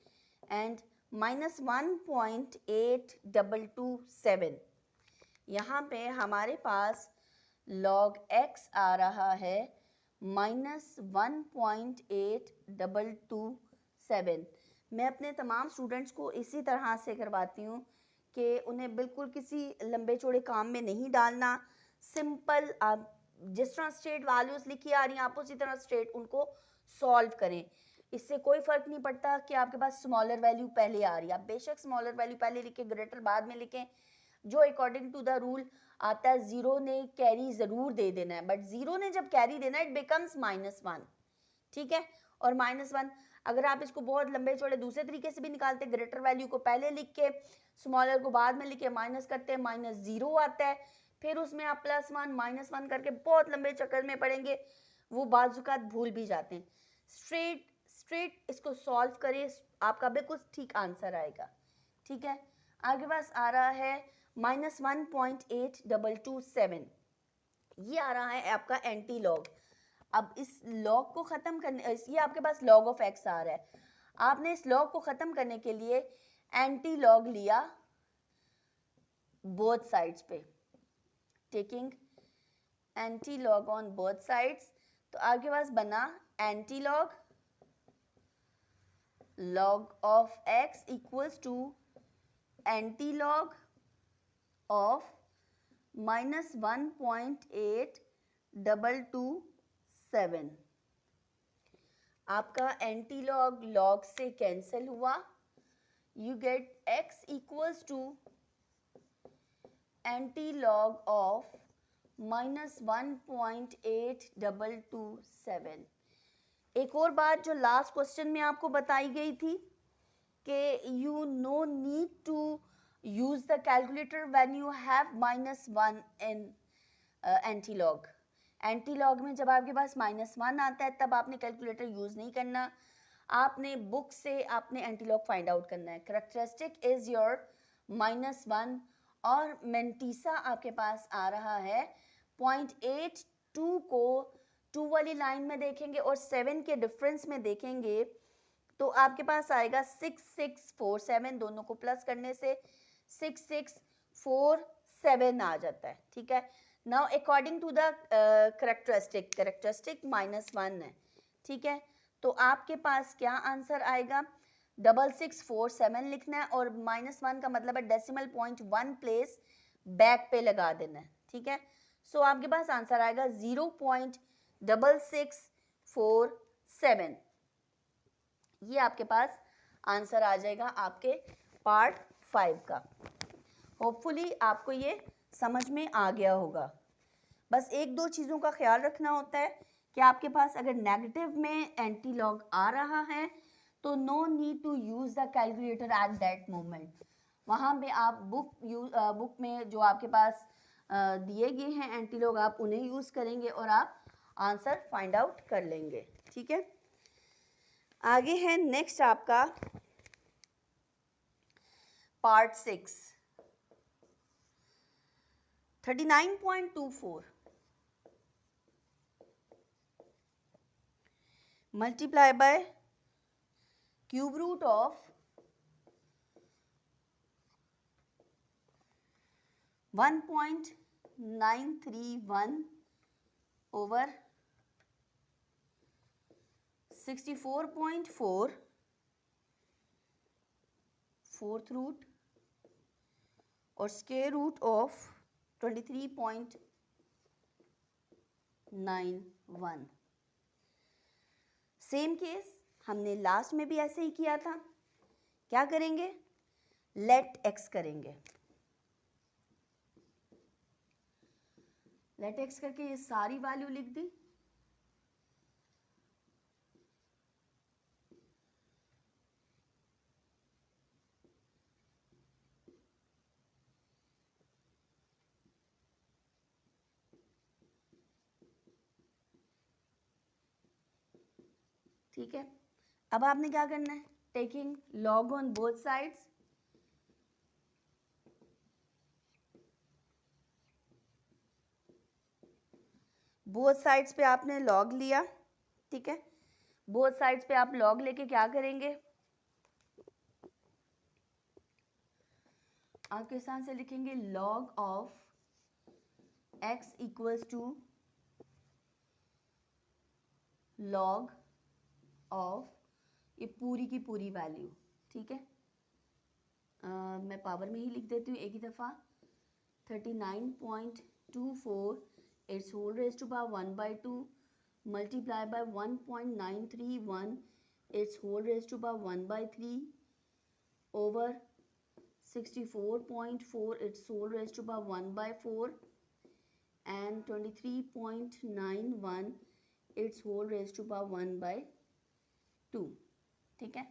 and minus 1.8227. यहाँ पे हमारे पास log x आ रहा है -1.8227। मैं अपने तमाम स्टूडेंट्स को इसी तरह से करवाती हूँ कि उन्हें बिल्कुल किसी लंबे चौड़े काम में नहीं डालना, सिंपल आप जिस तरह स्ट्रेट वैल्यूज लिखी आ रही हैं आप उसी तरह स्ट्रेट उनको सॉल्व करें। इससे कोई फर्क नहीं पड़ता कि आपके पास स्मॉलर वैल्यू पहले आ रही है, आप बेशक स्मॉलर वैल्यू पहले लिखें, ग्रेटर बाद में लिखें, जो अकॉर्डिंग टू द रूल आता है। 0 ने कैरी जरूर दे देना है, बट 0 ने जब कैरी देना है इट बिकम्स -1, ठीक है। और -1 अगर आप इसको बहुत लंबे चौड़े दूसरे तरीके से भी निकालते, ग्रेटर वैल्यू को पहले लिख के स्मॉलर को बाद में लिख के माइनस करते हैं, -0 आता है, फिर उसमें आप +1 -1 करके बहुत लंबे चक्कर में पड़ेंगे, वो बाजुकात भूल भी जाते हैं। स्ट्रेट इसको सॉल्व करें, आपका बिल्कुल ठीक आंसर आएगा, ठीक है। आगे पास आ रहा है -1.8227, ये आ रहा है आपका एंटी लॉग। अब इस लॉग को खत्म करने, ये आपके पास log ऑफ x आ रहा है, आपने इस लॉग को खत्म करने के लिए एंटी लॉग लिया बोथ साइड्स पे, taking anti log on both sides, तो आपके पास बना anti log log of x equals to anti log of -1.8227। आपका एंटी लॉग लॉग से कैंसिल हुआ, you get x equals to anti log of -1.8227। एक और बात जो लास्ट क्वेश्चन में आपको बताई गई थी कि you no need to use the calculator when you have -1 in anti log. Anti log में जब आपके पास -1 आता है तब आपने कैलकुलेटर यूज नहीं करना, आपने बुक से आपने एंटी लॉग फाइंड आउट करना है। करेक्टरिस्टिक इज योर -1 और मेंटीसा आपके पास आ रहा है 0.82 को 2 वाली लाइन में देखेंगे और 7 के डिफरेंस में देखेंगे तो आपके पास आएगा 6647, दोनों को प्लस करने से 6647 आ जाता है, ठीक है। Now according to the characteristic -1 है, ठीक है, तो आपके पास क्या आंसर आएगा, 6647 लिखना है और -1 का मतलब है डेसिमल पॉइंट 1 प्लेस बैक पे लगा देना है, ठीक है। सो आपके पास आंसर आएगा 0.6647, ये आपके पास आंसर आ जाएगा आपके पार्ट 5 का। होपफुली आपको ये समझ में आ गया होगा। बस एक दो चीज़ों का ख्याल रखना होता है कि आपके पास अगर नेगेटिव में एंटी लॉग आ रहा है तो no need to use the calculator at that moment, वहाँ पे आप बुक में जो आपके पास दिए गए हैं एंटी लॉग आप उन्हें यूज़ करेंगे और आप आंसर फाइंड आउट कर लेंगे, ठीक है। आगे है नेक्स्ट आपका part 6, 39.24। multiply by cube root of 1.931 over 64.4 fourth root और square root of 23.91. Same case हमने लास्ट में भी ऐसे ही किया था. क्या करेंगे? लेट एक्स करेंगे. लेट एक्स करके ये सारी वैल्यू लिख दी. ठीक है. अब आपने क्या करना है? Taking log on both sides. Both sides पे आपने लॉग लिया. ठीक है. बोथ साइड्स पे आप लॉग लेके क्या करेंगे? आपके साथ से लिखेंगे log of x equals to log of ये पूरी की पूरी वैल्यू. ठीक है. मैं पावर में ही लिख देती हूँ एक ही दफ़ा. 39.24 its whole raised to power 1/2 multiply by 1.931 its whole raised to power 1/3 over 64.4 its whole raised to power 1/4 and 23.91 its whole raised to power 1/2. ठीक है.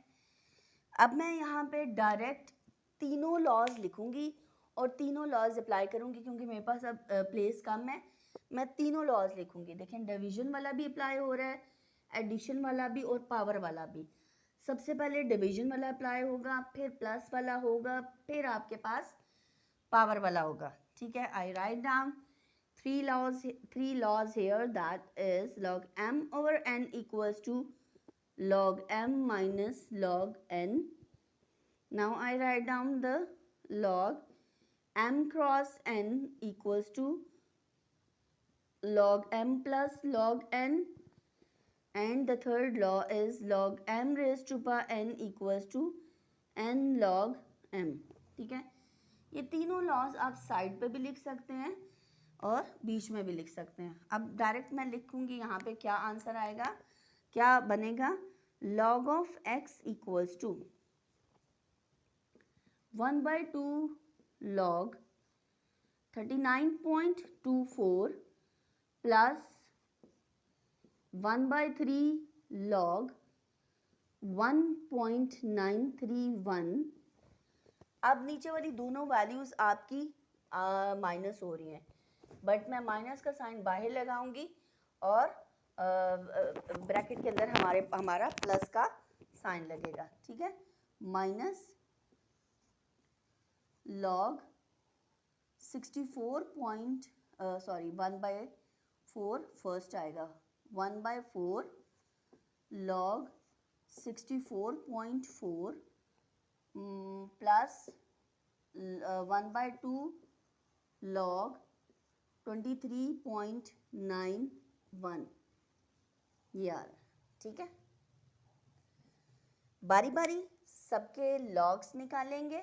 अब मैं यहाँ पे डायरेक्ट तीनों लॉज लिखूंगी और तीनों लॉज अप्लाई करूंगी क्योंकि मेरे पास अब प्लेस कम है. मैं तीनों लॉज लिखूंगी. देखें, डिवीजन वाला भी अप्लाई हो रहा है, एडिशन वाला भी और पावर वाला भी. सबसे पहले डिवीजन वाला अप्लाई होगा, फिर प्लस वाला होगा, फिर आपके पास पावर वाला होगा. ठीक है. I write down three laws here, that is log m over n equals to log m minus log n. Now I write down the log m cross n equals to log m plus log n, and the third law is log m raised to power n equals to n log m. ठीक है. ये तीनों laws आप side पे भी लिख सकते हैं और बीच में भी लिख सकते हैं. अब डायरेक्ट मैं लिखूंगी यहाँ पे क्या आंसर आएगा. क्या बनेगा? log of x equals to 1/2 log 39.24 plus 1/3 log 1.931. अब नीचे वाली दोनों वैल्यूज आपकी माइनस हो रही हैं, बट मैं माइनस का साइन बाहर लगाऊंगी और ब्रैकेट के अंदर हमारा प्लस का साइन लगेगा. ठीक है. माइनस लॉग 1/4 फर्स्ट आएगा. 1/4 लॉग 64.4 प्लस 1/2 log 23.91 यार. ठीक है. बारी बारी सबके लॉग्स निकालेंगे,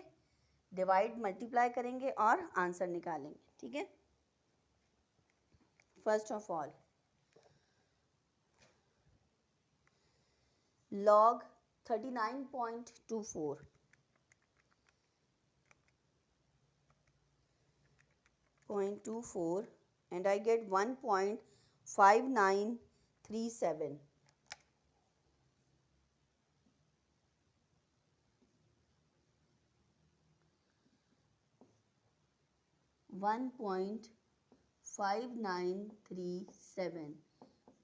डिवाइड मल्टीप्लाई करेंगे और आंसर निकालेंगे. ठीक है. First of all log 39.24 and I get 1.5937.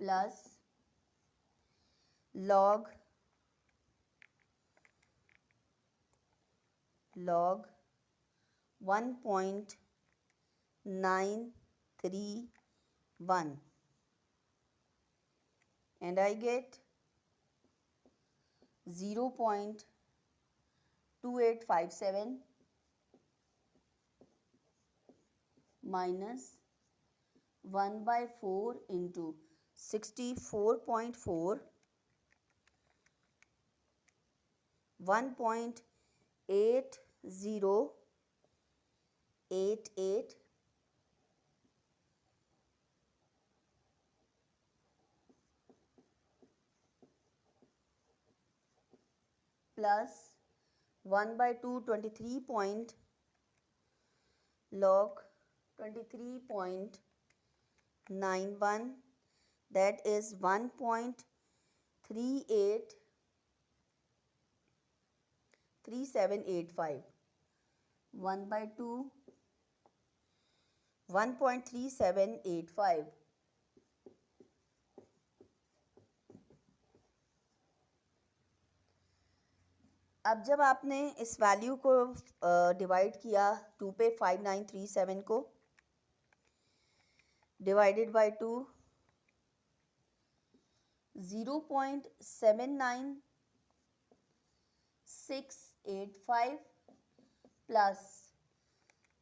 plus log 1.931 and I get 0.2857 minus 1/4 into 64.4, 1.8088 plus 1/2 log 23.91, that is 1.3785. 1/2 1.3785. अब जब आपने इस वैल्यू को डिवाइड किया 2 पे, 5937 को divided by 2, 0.79685 plus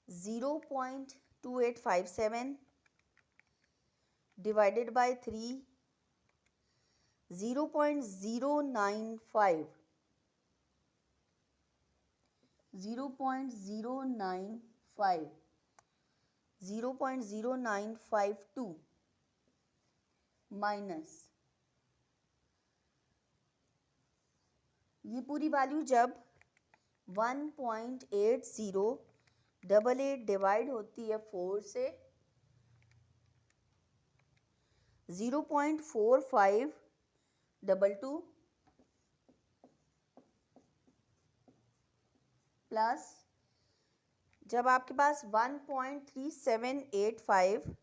0.2857 divided by 3, 0.095 0.0952 minus ये पूरी वैल्यू जब 1.8088 डिवाइड होती है 4 से, 0.4522 प्लस जब आपके पास 1.3785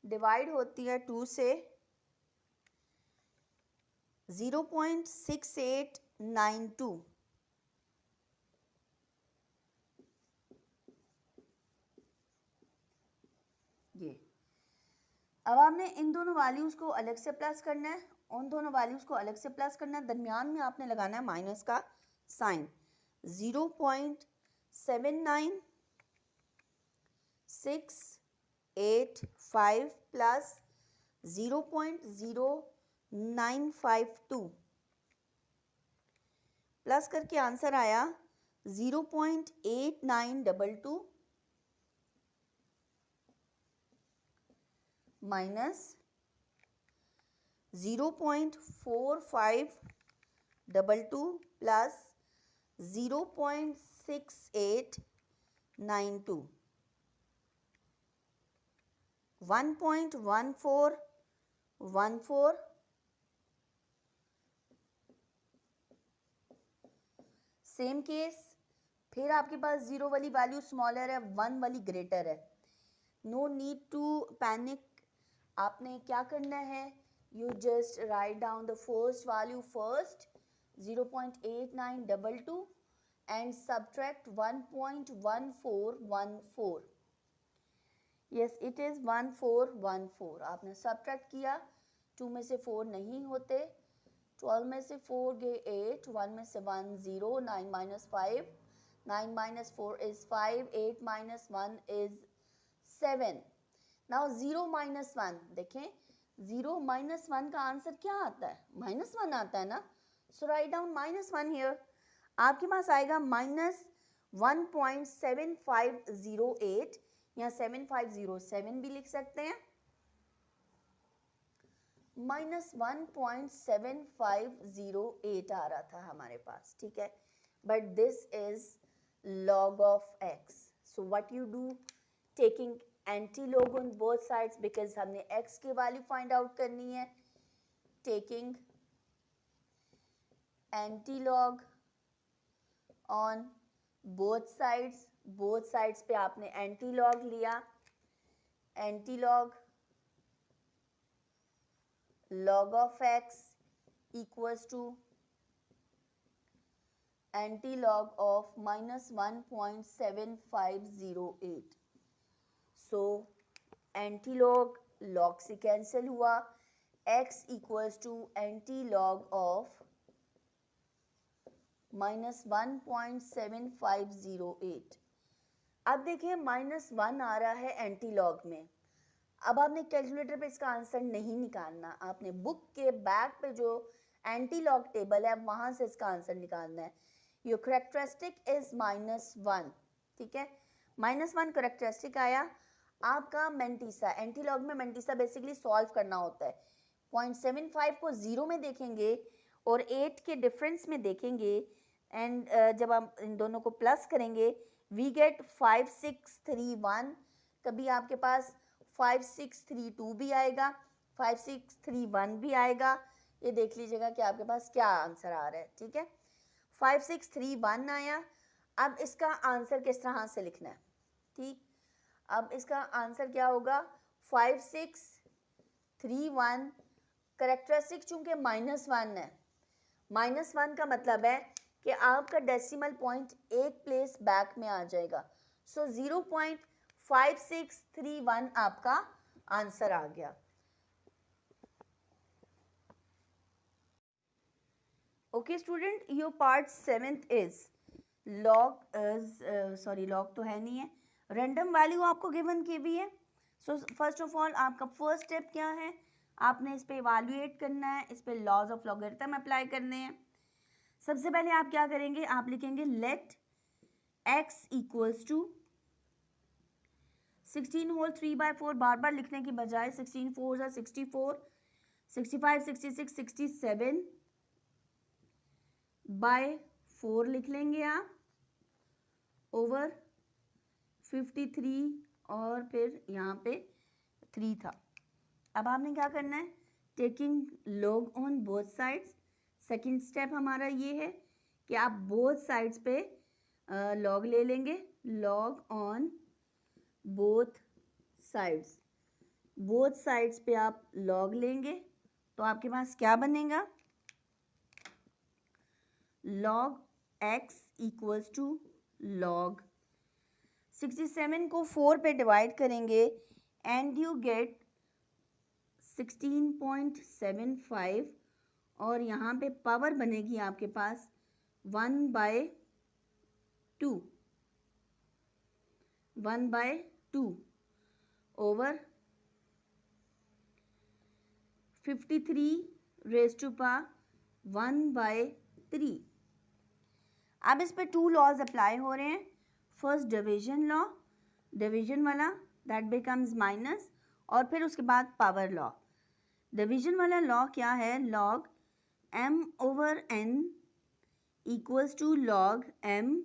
डिवाइड होती है 2 से, 0.6892 ये। अब आपने इन दोनों वैल्यूज़ को अलग से प्लस करना है, उन दोनों वैल्यूज़ को अलग से प्लस करना है, दरमियान में आपने लगाना है माइनस का साइन। 0.79685 प्लस 0.0952 प्लस करके आंसर आया 0.8922 माइनस 0.4522 प्लस 0.6892, 1.1414, सेम केस। फिर आपके पास 0 वाली वैल्यू स्मॉलर है, 1 वाली ग्रेटर है। No need to panic. आपने क्या करना है, you just write down the first value first, 0.8922 and subtract 1.1414. yes, it is 1414. आपने subtract किया, 2 में से 4 नहीं होते, 12 में से 4 गए 8, 1 में से 1 0, 9 minus 5, 9 minus 4 is 5, 8 minus 1 is 7. now 0 minus 1, देखें 0 minus 1 का आंसर क्या आता है, -1 आता है ना, so write down -1 here. आपके पास आएगा -1.7508 या 7507 भी लिख सकते हैं, -1.7508 आ रहा था हमारे पास, ठीक है, but this is log of x. so what you do, taking anti-log on both sides because हमने x की वैल्यू फाइंड आउट करनी है, taking anti-log on both sides पे आपने anti-log लिया, anti-log log of x equals to anti-log of -1.7508. so anti-log log से cancel हुआ, x equals to anti-log of -1.7508। अब देखिए -1 आ रहा है एंटी लॉग में। अब आपने कैलकुलेटर पे इसका आंसर नहीं निकालना, आपने बुक के बैक पे जो एंटी लॉग टेबल है वहां से इसका आंसर निकालना है। योर करेक्टरिस्टिक इज -1, ठीक है। -1 करेक्टरिस्टिक आया। आपका मेंटिसा, एंटी लॉग में मेंटिसा बेसिकली सॉल्व करना होता है। 0.75 को 0 में देखेंगे और 8 के डिफरेंस में देखेंगे एंड जब हम इन दोनों को प्लस करेंगे वी गेट 5631। कभी आपके पास 5632 भी आएगा, 5631 भी आएगा। ये देख लीजिएगा कि आपके पास क्या आंसर आ रहा है, ठीक है। 5631 आया। अब इसका आंसर किस तरह से लिखना है, ठीक। अब इसका आंसर क्या होगा, 5631 करेक्टरिस्टिक चूंकि -1 है, -1 का मतलब है कि आपका डेसिमल पॉइंट एक प्लेस बैक में आ जाएगा। सो 0.5631 आपका आंसर आ गया। Okay student, your part 7th is log, log तो है नहीं है, रैंडम वैल्यू आपको गिवन की भी है। सो फर्स्ट ऑफ ऑल आपका फर्स्ट स्टेप क्या है, आपने इस पे इवालुएट करना है, इस पे लॉज ऑफ लॉगरिथम अप्लाई करने हैं। सबसे पहले आप क्या करेंगे, आप लिखेंगे let x equals to 16 whole 3/4, बार बार लिखने की बजाय 16 4 64, 65 66 67 बाय 4 लिख लेंगे आप, ओवर 53 और फिर यहाँ पे 3 था। अब आपने क्या करना है, taking log on both sides. Second step हमारा ये है कि आप बोथ साइड्स पे लॉग ले लेंगे, log on both sides. Both sides पे आप लॉग लेंगे तो आपके पास क्या बनेगा, log x equals to log 67 को 4 पे डिवाइड करेंगे एंड यू गेट 16.75 और यहाँ पे पावर बनेगी आपके पास 1/2, 1/2 ओवर 53 रेज़ टू पावर 1/3। अब इस पे 2 लॉज अप्लाई हो रहे हैं। फर्स्ट डिवीजन लॉ, डिवीजन वाला दैट बिकम्स माइनस, और फिर उसके बाद पावर लॉ। डिवीजन वाला लॉ क्या है, log m/n equals to log m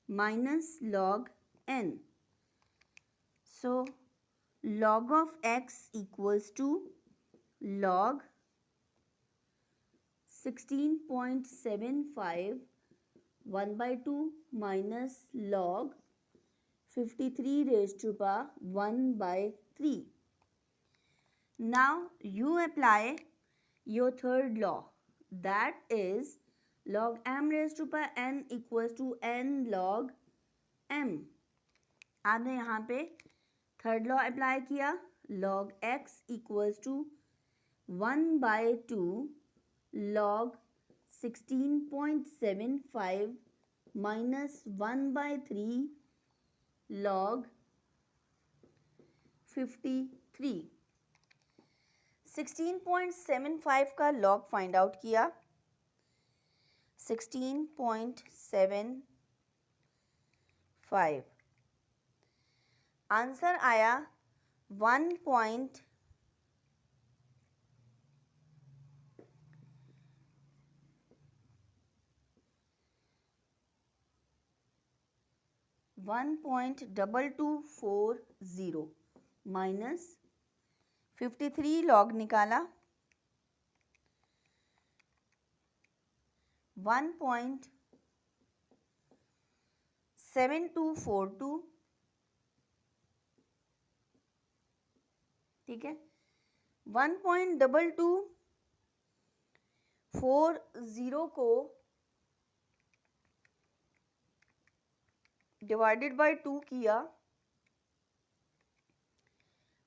minus log n। So log of x equals to log 16.75 1/2 minus log 53 raised to power 1/3. Now you apply your third law, that is log m raised to power n equals to n log m. आपने यहाँ पे third law apply किया, log x equals to 1/2 log 16.75 minus 1/3 log 53। 16.75 का log find out किया, 16.75 answer आया 1.1 1.2240 minus 53 log निकाला 1.7242, ठीक है। 1.2240 को डिवाइडेड बाय 2 किया,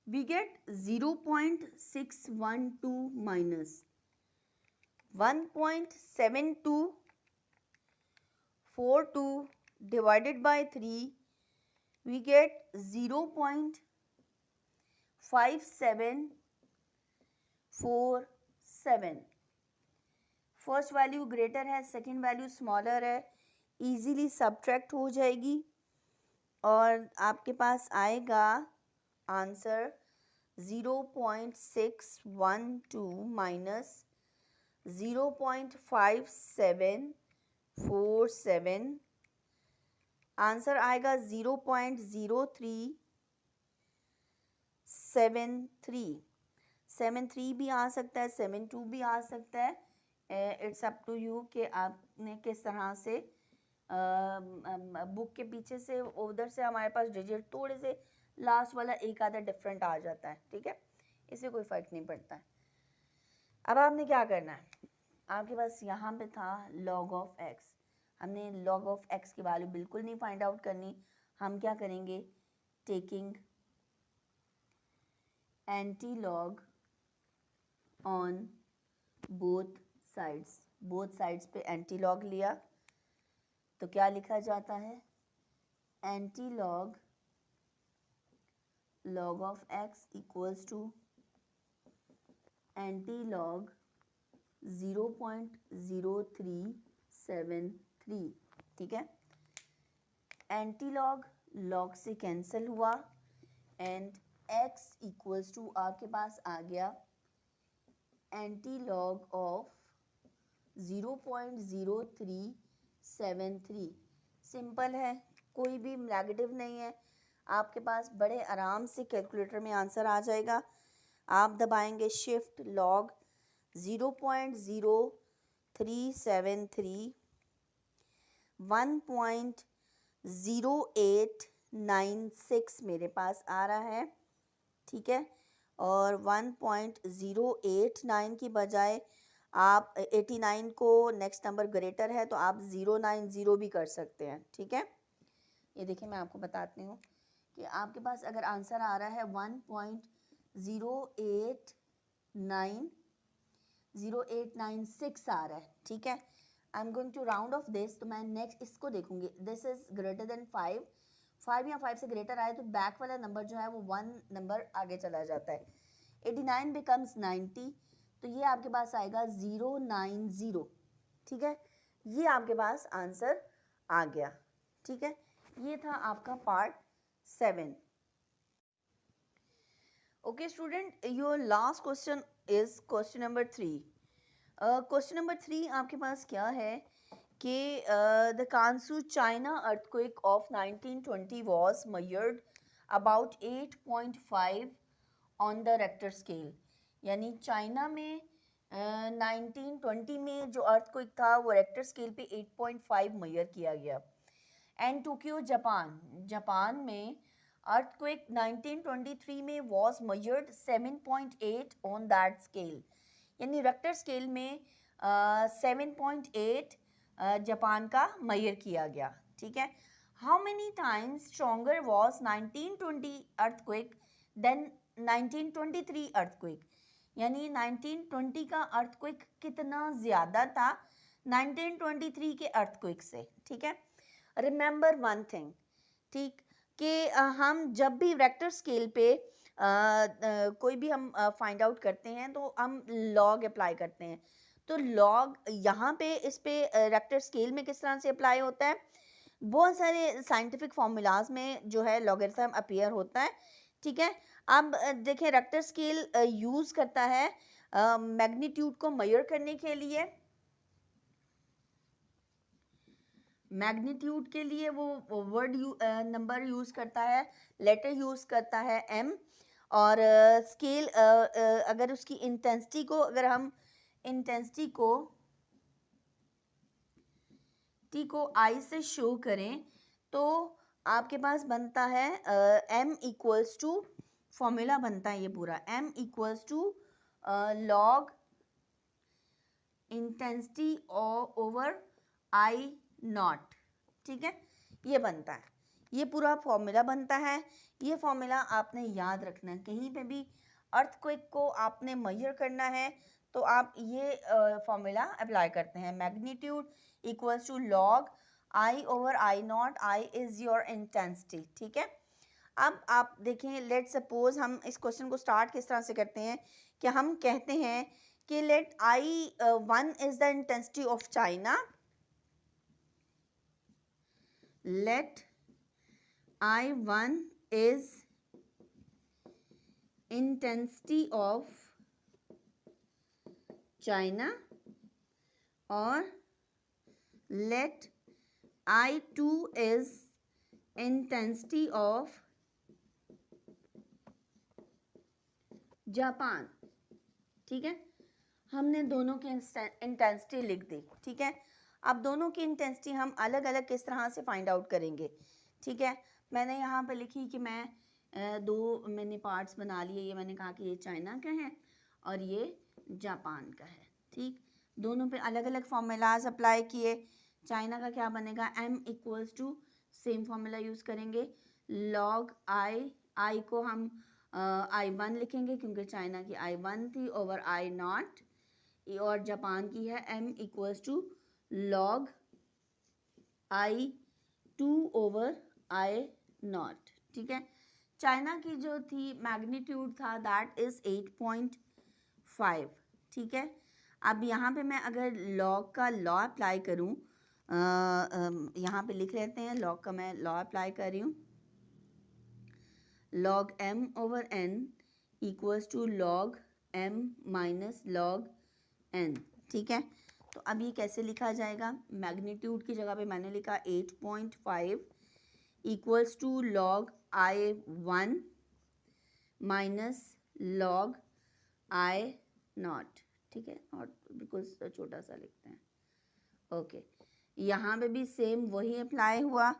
we get 0.612 minus 1.72 42 divided by 3, we get 0.5747. First value greater है, सेकंड वैल्यू स्मॉलर है, इजीली सब्ट्रैक्ट हो जाएगी और आपके पास आएगा आंसर 0.612 माइनस 0.5747, आंसर आएगा 0.0373 भी आ सकता है, 72 भी आ सकता है। इट्स अप टू यू कि आपने किस तरह से बुक के पीछे से उधर से हमारे पास डिजिट थोड़े से लास्ट वाला एक आधा डिफरेंट आ जाता है, ठीक है, इससे कोई फ़र्क नहीं पड़ता है। अब आपने क्या करना है, आपके पास यहाँ पे था log ऑफ x, हमने log ऑफ x की वैल्यू बिल्कुल नहीं फाइंड आउट करनी, हम क्या करेंगे, taking anti log on both sides पे एंटी लॉग लिया तो क्या लिखा जाता है, anti log of x equals to anti log 0.0373, ठीक है। एंटी लॉग से कैंसिल हुआ एंड x इक्वल्स टू आपके पास आ गया एंटी लॉग ऑफ 0.0373। सिंपल है, कोई भी नेगेटिव नहीं है, आपके पास बड़े आराम से कैलकुलेटर में आंसर आ जाएगा। आप दबाएंगे शिफ्ट लॉग 0.0373 1.0896 मेरे पास आ रहा है, ठीक है, और 1.089 की बजाय आप 89 को नेक्स्ट नंबर ग्रेटर है तो आप 090 भी कर सकते हैं, ठीक है। ये देखिए मैं आपको बताती हूँ कि आपके पास अगर आंसर आ रहा है 1.0896 आ रहा है, ठीक है, I am going to round off this, तो मैं नेक्स्ट इसको देखूंगी, दिस इज ग्रेटर देन 5 या 5 से ग्रेटर आए तो बैक वाला नंबर जो है वो 1 नंबर आगे चला जाता है, 89 बिकम्स 90, तो ये आपके पास आएगा 090, ठीक है, ये आपके पास आंसर आ गया, ठीक है। ये था आपका part 7। Okay student, your last question is question number 3। Question number 3 आपके पास क्या है कि the Kansu China earthquake of 1920 was measured about 8.5 on the Richter scale, यानी चाइना में 1920 में जो अर्थक्वेक था वो रेक्टर स्केल पे 8.5 मेजर किया गया। एंड टोक्यो जापान में अर्थक्वेक 1923 में was measured 7.8 on that scale, यानी रेक्टर स्केल में 7.8 जापान का मेजर किया गया, ठीक है। How many times stronger was 1920 earthquake than 1923 earthquake, यानी 1920 का अर्थक्वेक कितना ज़्यादा था 1923 के अर्थक्वेक से, ठीक है। रिमेंबर वन थिंग, ठीक, कि हम जब भी वेक्टर स्केल पे कोई भी हम फाइंड आउट करते हैं तो हम लॉग अप्लाई करते हैं, तो लॉग यहाँ पे इस पे वेक्टर स्केल में किस तरह से अप्लाई होता है, बहुत सारे साइंटिफिक फार्मूलाज में जो है लॉगरिथम अपीयर होता है, ठीक है। अब देखें वेक्टर स्केल यूज़ करता है मैग्नीट्यूड को मेजर करने के लिए, मैग्नीट्यूड के लिए वो वर्ड नंबर यूज़ करता है, लेटर यूज़ करता है m, और स्केल अगर उसकी इंटेंसिटी को अगर हम इंटेंसिटी को t को I से शो करें तो आपके पास बनता है m इक्वल्स टू, फॉर्मूला बनता है ये पूरा, m equals to log intensity over I not, ठीक है, ये बनता है, ये पूरा फॉर्मूला बनता है। ये फॉर्मूला आपने याद रखना है, कहीं पे भी अर्थक्वेक को आपने मेजर करना है तो आप ये फॉर्मूला अप्लाई करते हैं, magnitude equals to log I over I not, I is your intensity, ठीक है। अब आप देखें, लेट सपोज हम इस क्वेश्चन को स्टार्ट किस तरह से करते हैं कि हम कहते हैं कि let I1 is the intensity of China, let I1 is intensity of China, और let I2 is intensity of Japan, ठीक है। हमने दोनों की इंटेंसिटी लिख दी, ठीक है। अब दोनों की इंटेंसिटी हम अलग अलग किस तरह से फाइंड आउट करेंगे, ठीक है। मैंने यहाँ पे लिखी कि मैंने पार्ट्स बना लिए। ये मैंने कहा कि ये चाइना का है और ये जापान का है, ठीक। दोनों पे अलग अलग फार्मूलाज अप्लाई किए। चाइना का क्या बनेगा, m equals to, same formula use करेंगे, log I को हम I1 लिखेंगे क्योंकि चाइना की I1 थी, ओवर I नॉट, और जापान की है m equals to log I2 over I not, ठीक है। चाइना की जो थी मैग्नीट्यूड था दैट इज़ 8.5, ठीक है। अब यहाँ पे मैं अगर लॉग का लॉ अप्लाई करूँ, यहाँ पे लिख लेते हैं, लॉग का मैं लॉ अप्लाई कर रही हूँ, log m over n equals to log m minus log n, ठीक है। तो अब ये कैसे लिखा जाएगा, मैग्नीट्यूड की जगह पे मैंने लिखा 8.5 equals to log I1 minus log I not, ठीक है। नॉट बिकॉज छोटा सा लिखते हैं, ओके। यहाँ पे भी सेम वही अप्लाई हुआ।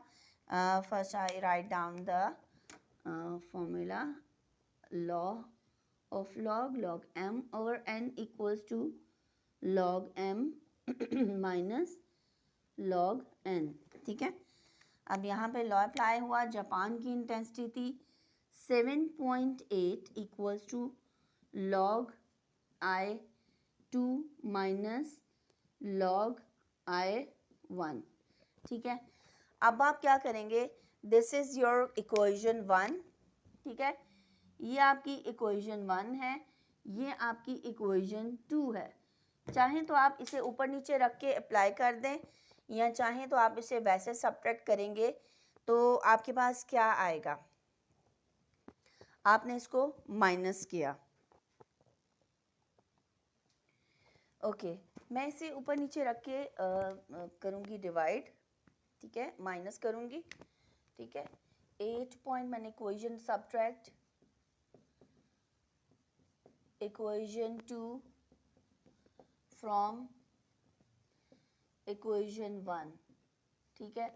First I write down the formula, law of log m over n equals to log m minus log n, ठीक है। अब यहाँ पे लॉ अप्लाई हुआ, जापान की इंटेंसिटी थी 7.8 equals to log I2 minus log I1, ठीक है। अब आप क्या करेंगे, दिस इज़ योर इक्वेशन 1, ठीक है। ये आपकी इक्वेशन 1 है, ये आपकी इक्वेशन 2 है। चाहें तो आप इसे ऊपर नीचे रख के अप्लाई कर दें, या चाहें तो आप इसे वैसे सब्ट्रैक्ट करेंगे तो आपके पास क्या आएगा, आपने इसको माइनस किया, ओके। मैं इसे ऊपर नीचे रख के करूँगी डिवाइड, ठीक है, माइनस करूँगी, ठीक है। 8 पॉइंट मैंने equation subtract equation 2 from equation 1, ठीक है।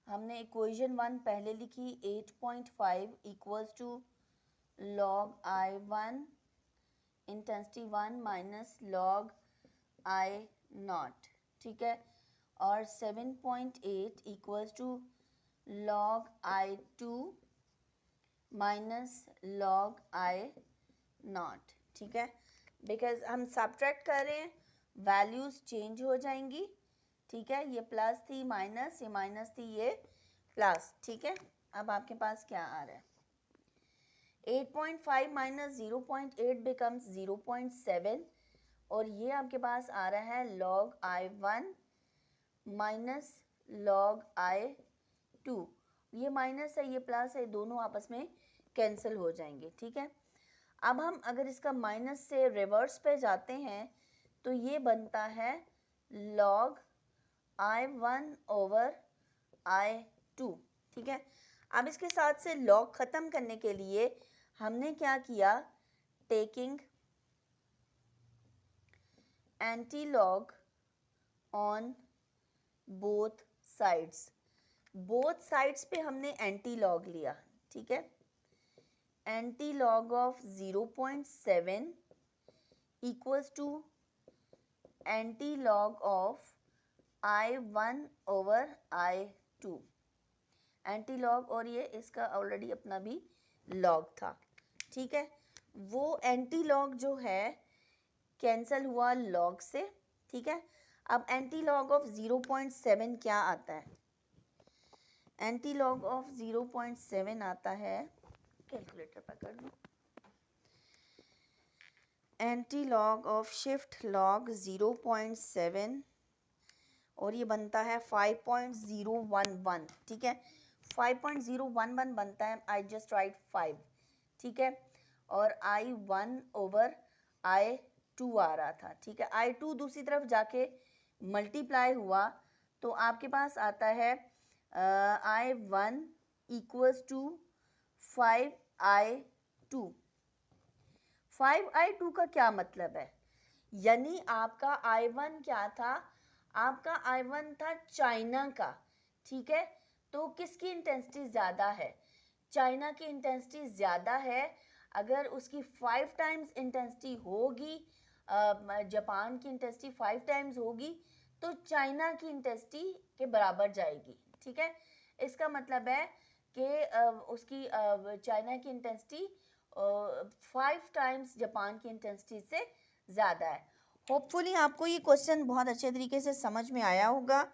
हमने इक्वेशन 1 पहले लिखी 8.5 equals to log I1 intensity 1 minus log I not, ठीक है, और 7.8 equals to log I2 minus log I not, ठीक है। बिकॉज हम सब्ट्रैक्ट कर रहे हैं, वैल्यूज़ चेंज हो जाएंगी, ठीक है। ये प्लस थी माइनस, ये माइनस थी ये प्लस, ठीक है। अब आपके पास क्या आ रहा है, 8.5 माइनस 0.8 बिकम्स 0.7, और ये आपके पास आ रहा है log I1 minus log I2। ये माइनस है, ये प्लस है, दोनों आपस में कैंसिल हो जाएंगे, ठीक है। अब हम अगर इसका माइनस से रिवर्स पे जाते हैं तो ये बनता है log I1 ओवर I2, ठीक है। अब इसके साथ से log ख़त्म करने के लिए हमने क्या किया, taking anti log on both sides, both sides पे हमने एंटी लॉग लिया, ठीक है। Anti log of 0.7 equals to anti log of I1 over I2, anti log, और ये इसका ऑलरेडी अपना भी लॉग था, ठीक है। वो एंटी लॉग जो है कैंसिल हुआ लॉग से, ठीक है। अब एंटी लॉग ऑफ 0.7 क्या आता है? एंटी लॉग ऑफ 0.7 आता है, कैलकुलेटर पकड़ लो, anti log of shift log 0.7 और ये बनता है 5.011, ठीक है, 5.011 बनता है, आई जस्ट राइट 5, ठीक है, और I1 ओवर I2 आ रहा था, ठीक है, I2 दूसरी तरफ जाके मल्टीप्लाई हुआ तो आपके पास आता है I1 equals to 5I2। 5I2 का क्या मतलब है? यानी आपका I1 क्या था? आपका I1 था चाइना का, ठीक है, तो किसकी इंटेंसिटी ज़्यादा है? चाइना की इंटेंसिटी ज़्यादा है। अगर उसकी 5 टाइम्स इंटेंसिटी होगी, जापान की इंटेंसिटी 5 टाइम्स होगी, तो चाइना की इंटेंसिटी के बराबर जाएगी, ठीक है। इसका मतलब है कि उसकी चाइना की इंटेंसिटी 5 टाइम्स जापान की इंटेंसिटी से ज़्यादा है। होपफुली आपको ये क्वेश्चन बहुत अच्छे तरीके से समझ में आया होगा।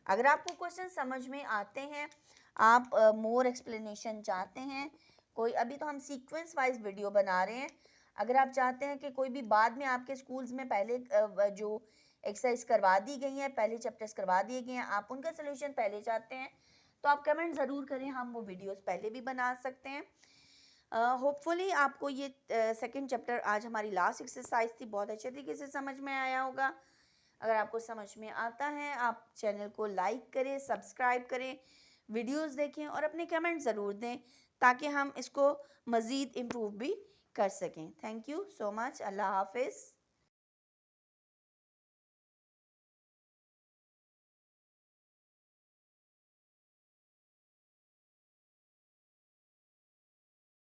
अगर आपको क्वेश्चन समझ में आते हैं, आप मोर एक्सप्लेनेशन चाहते हैं, कोई, अभी तो हम सीक्वेंस वाइज वीडियो बना रहे हैं, अगर आप चाहते हैं कि कोई भी बाद में आपके स्कूल्स में पहले जो एक्सरसाइज करवा दी गई हैं, पहले चैप्टर्स करवा दिए गए हैं, आप उनका सोल्यूशन पहले चाहते हैं, तो आप कमेंट ज़रूर करें, हम वो वीडियोस पहले भी बना सकते हैं। होपफुली आपको ये सेकंड चैप्टर, आज हमारी लास्ट एक्सरसाइज थी, बहुत अच्छे तरीके से समझ में आया होगा। अगर आपको समझ में आता है, आप चैनल को लाइक करें, सब्सक्राइब करें, वीडियोस देखें और अपने कमेंट ज़रूर दें ताकि हम इसको मज़ीद इम्प्रूव भी कर सकें। Thank you so much. अल्लाह हाफिज़।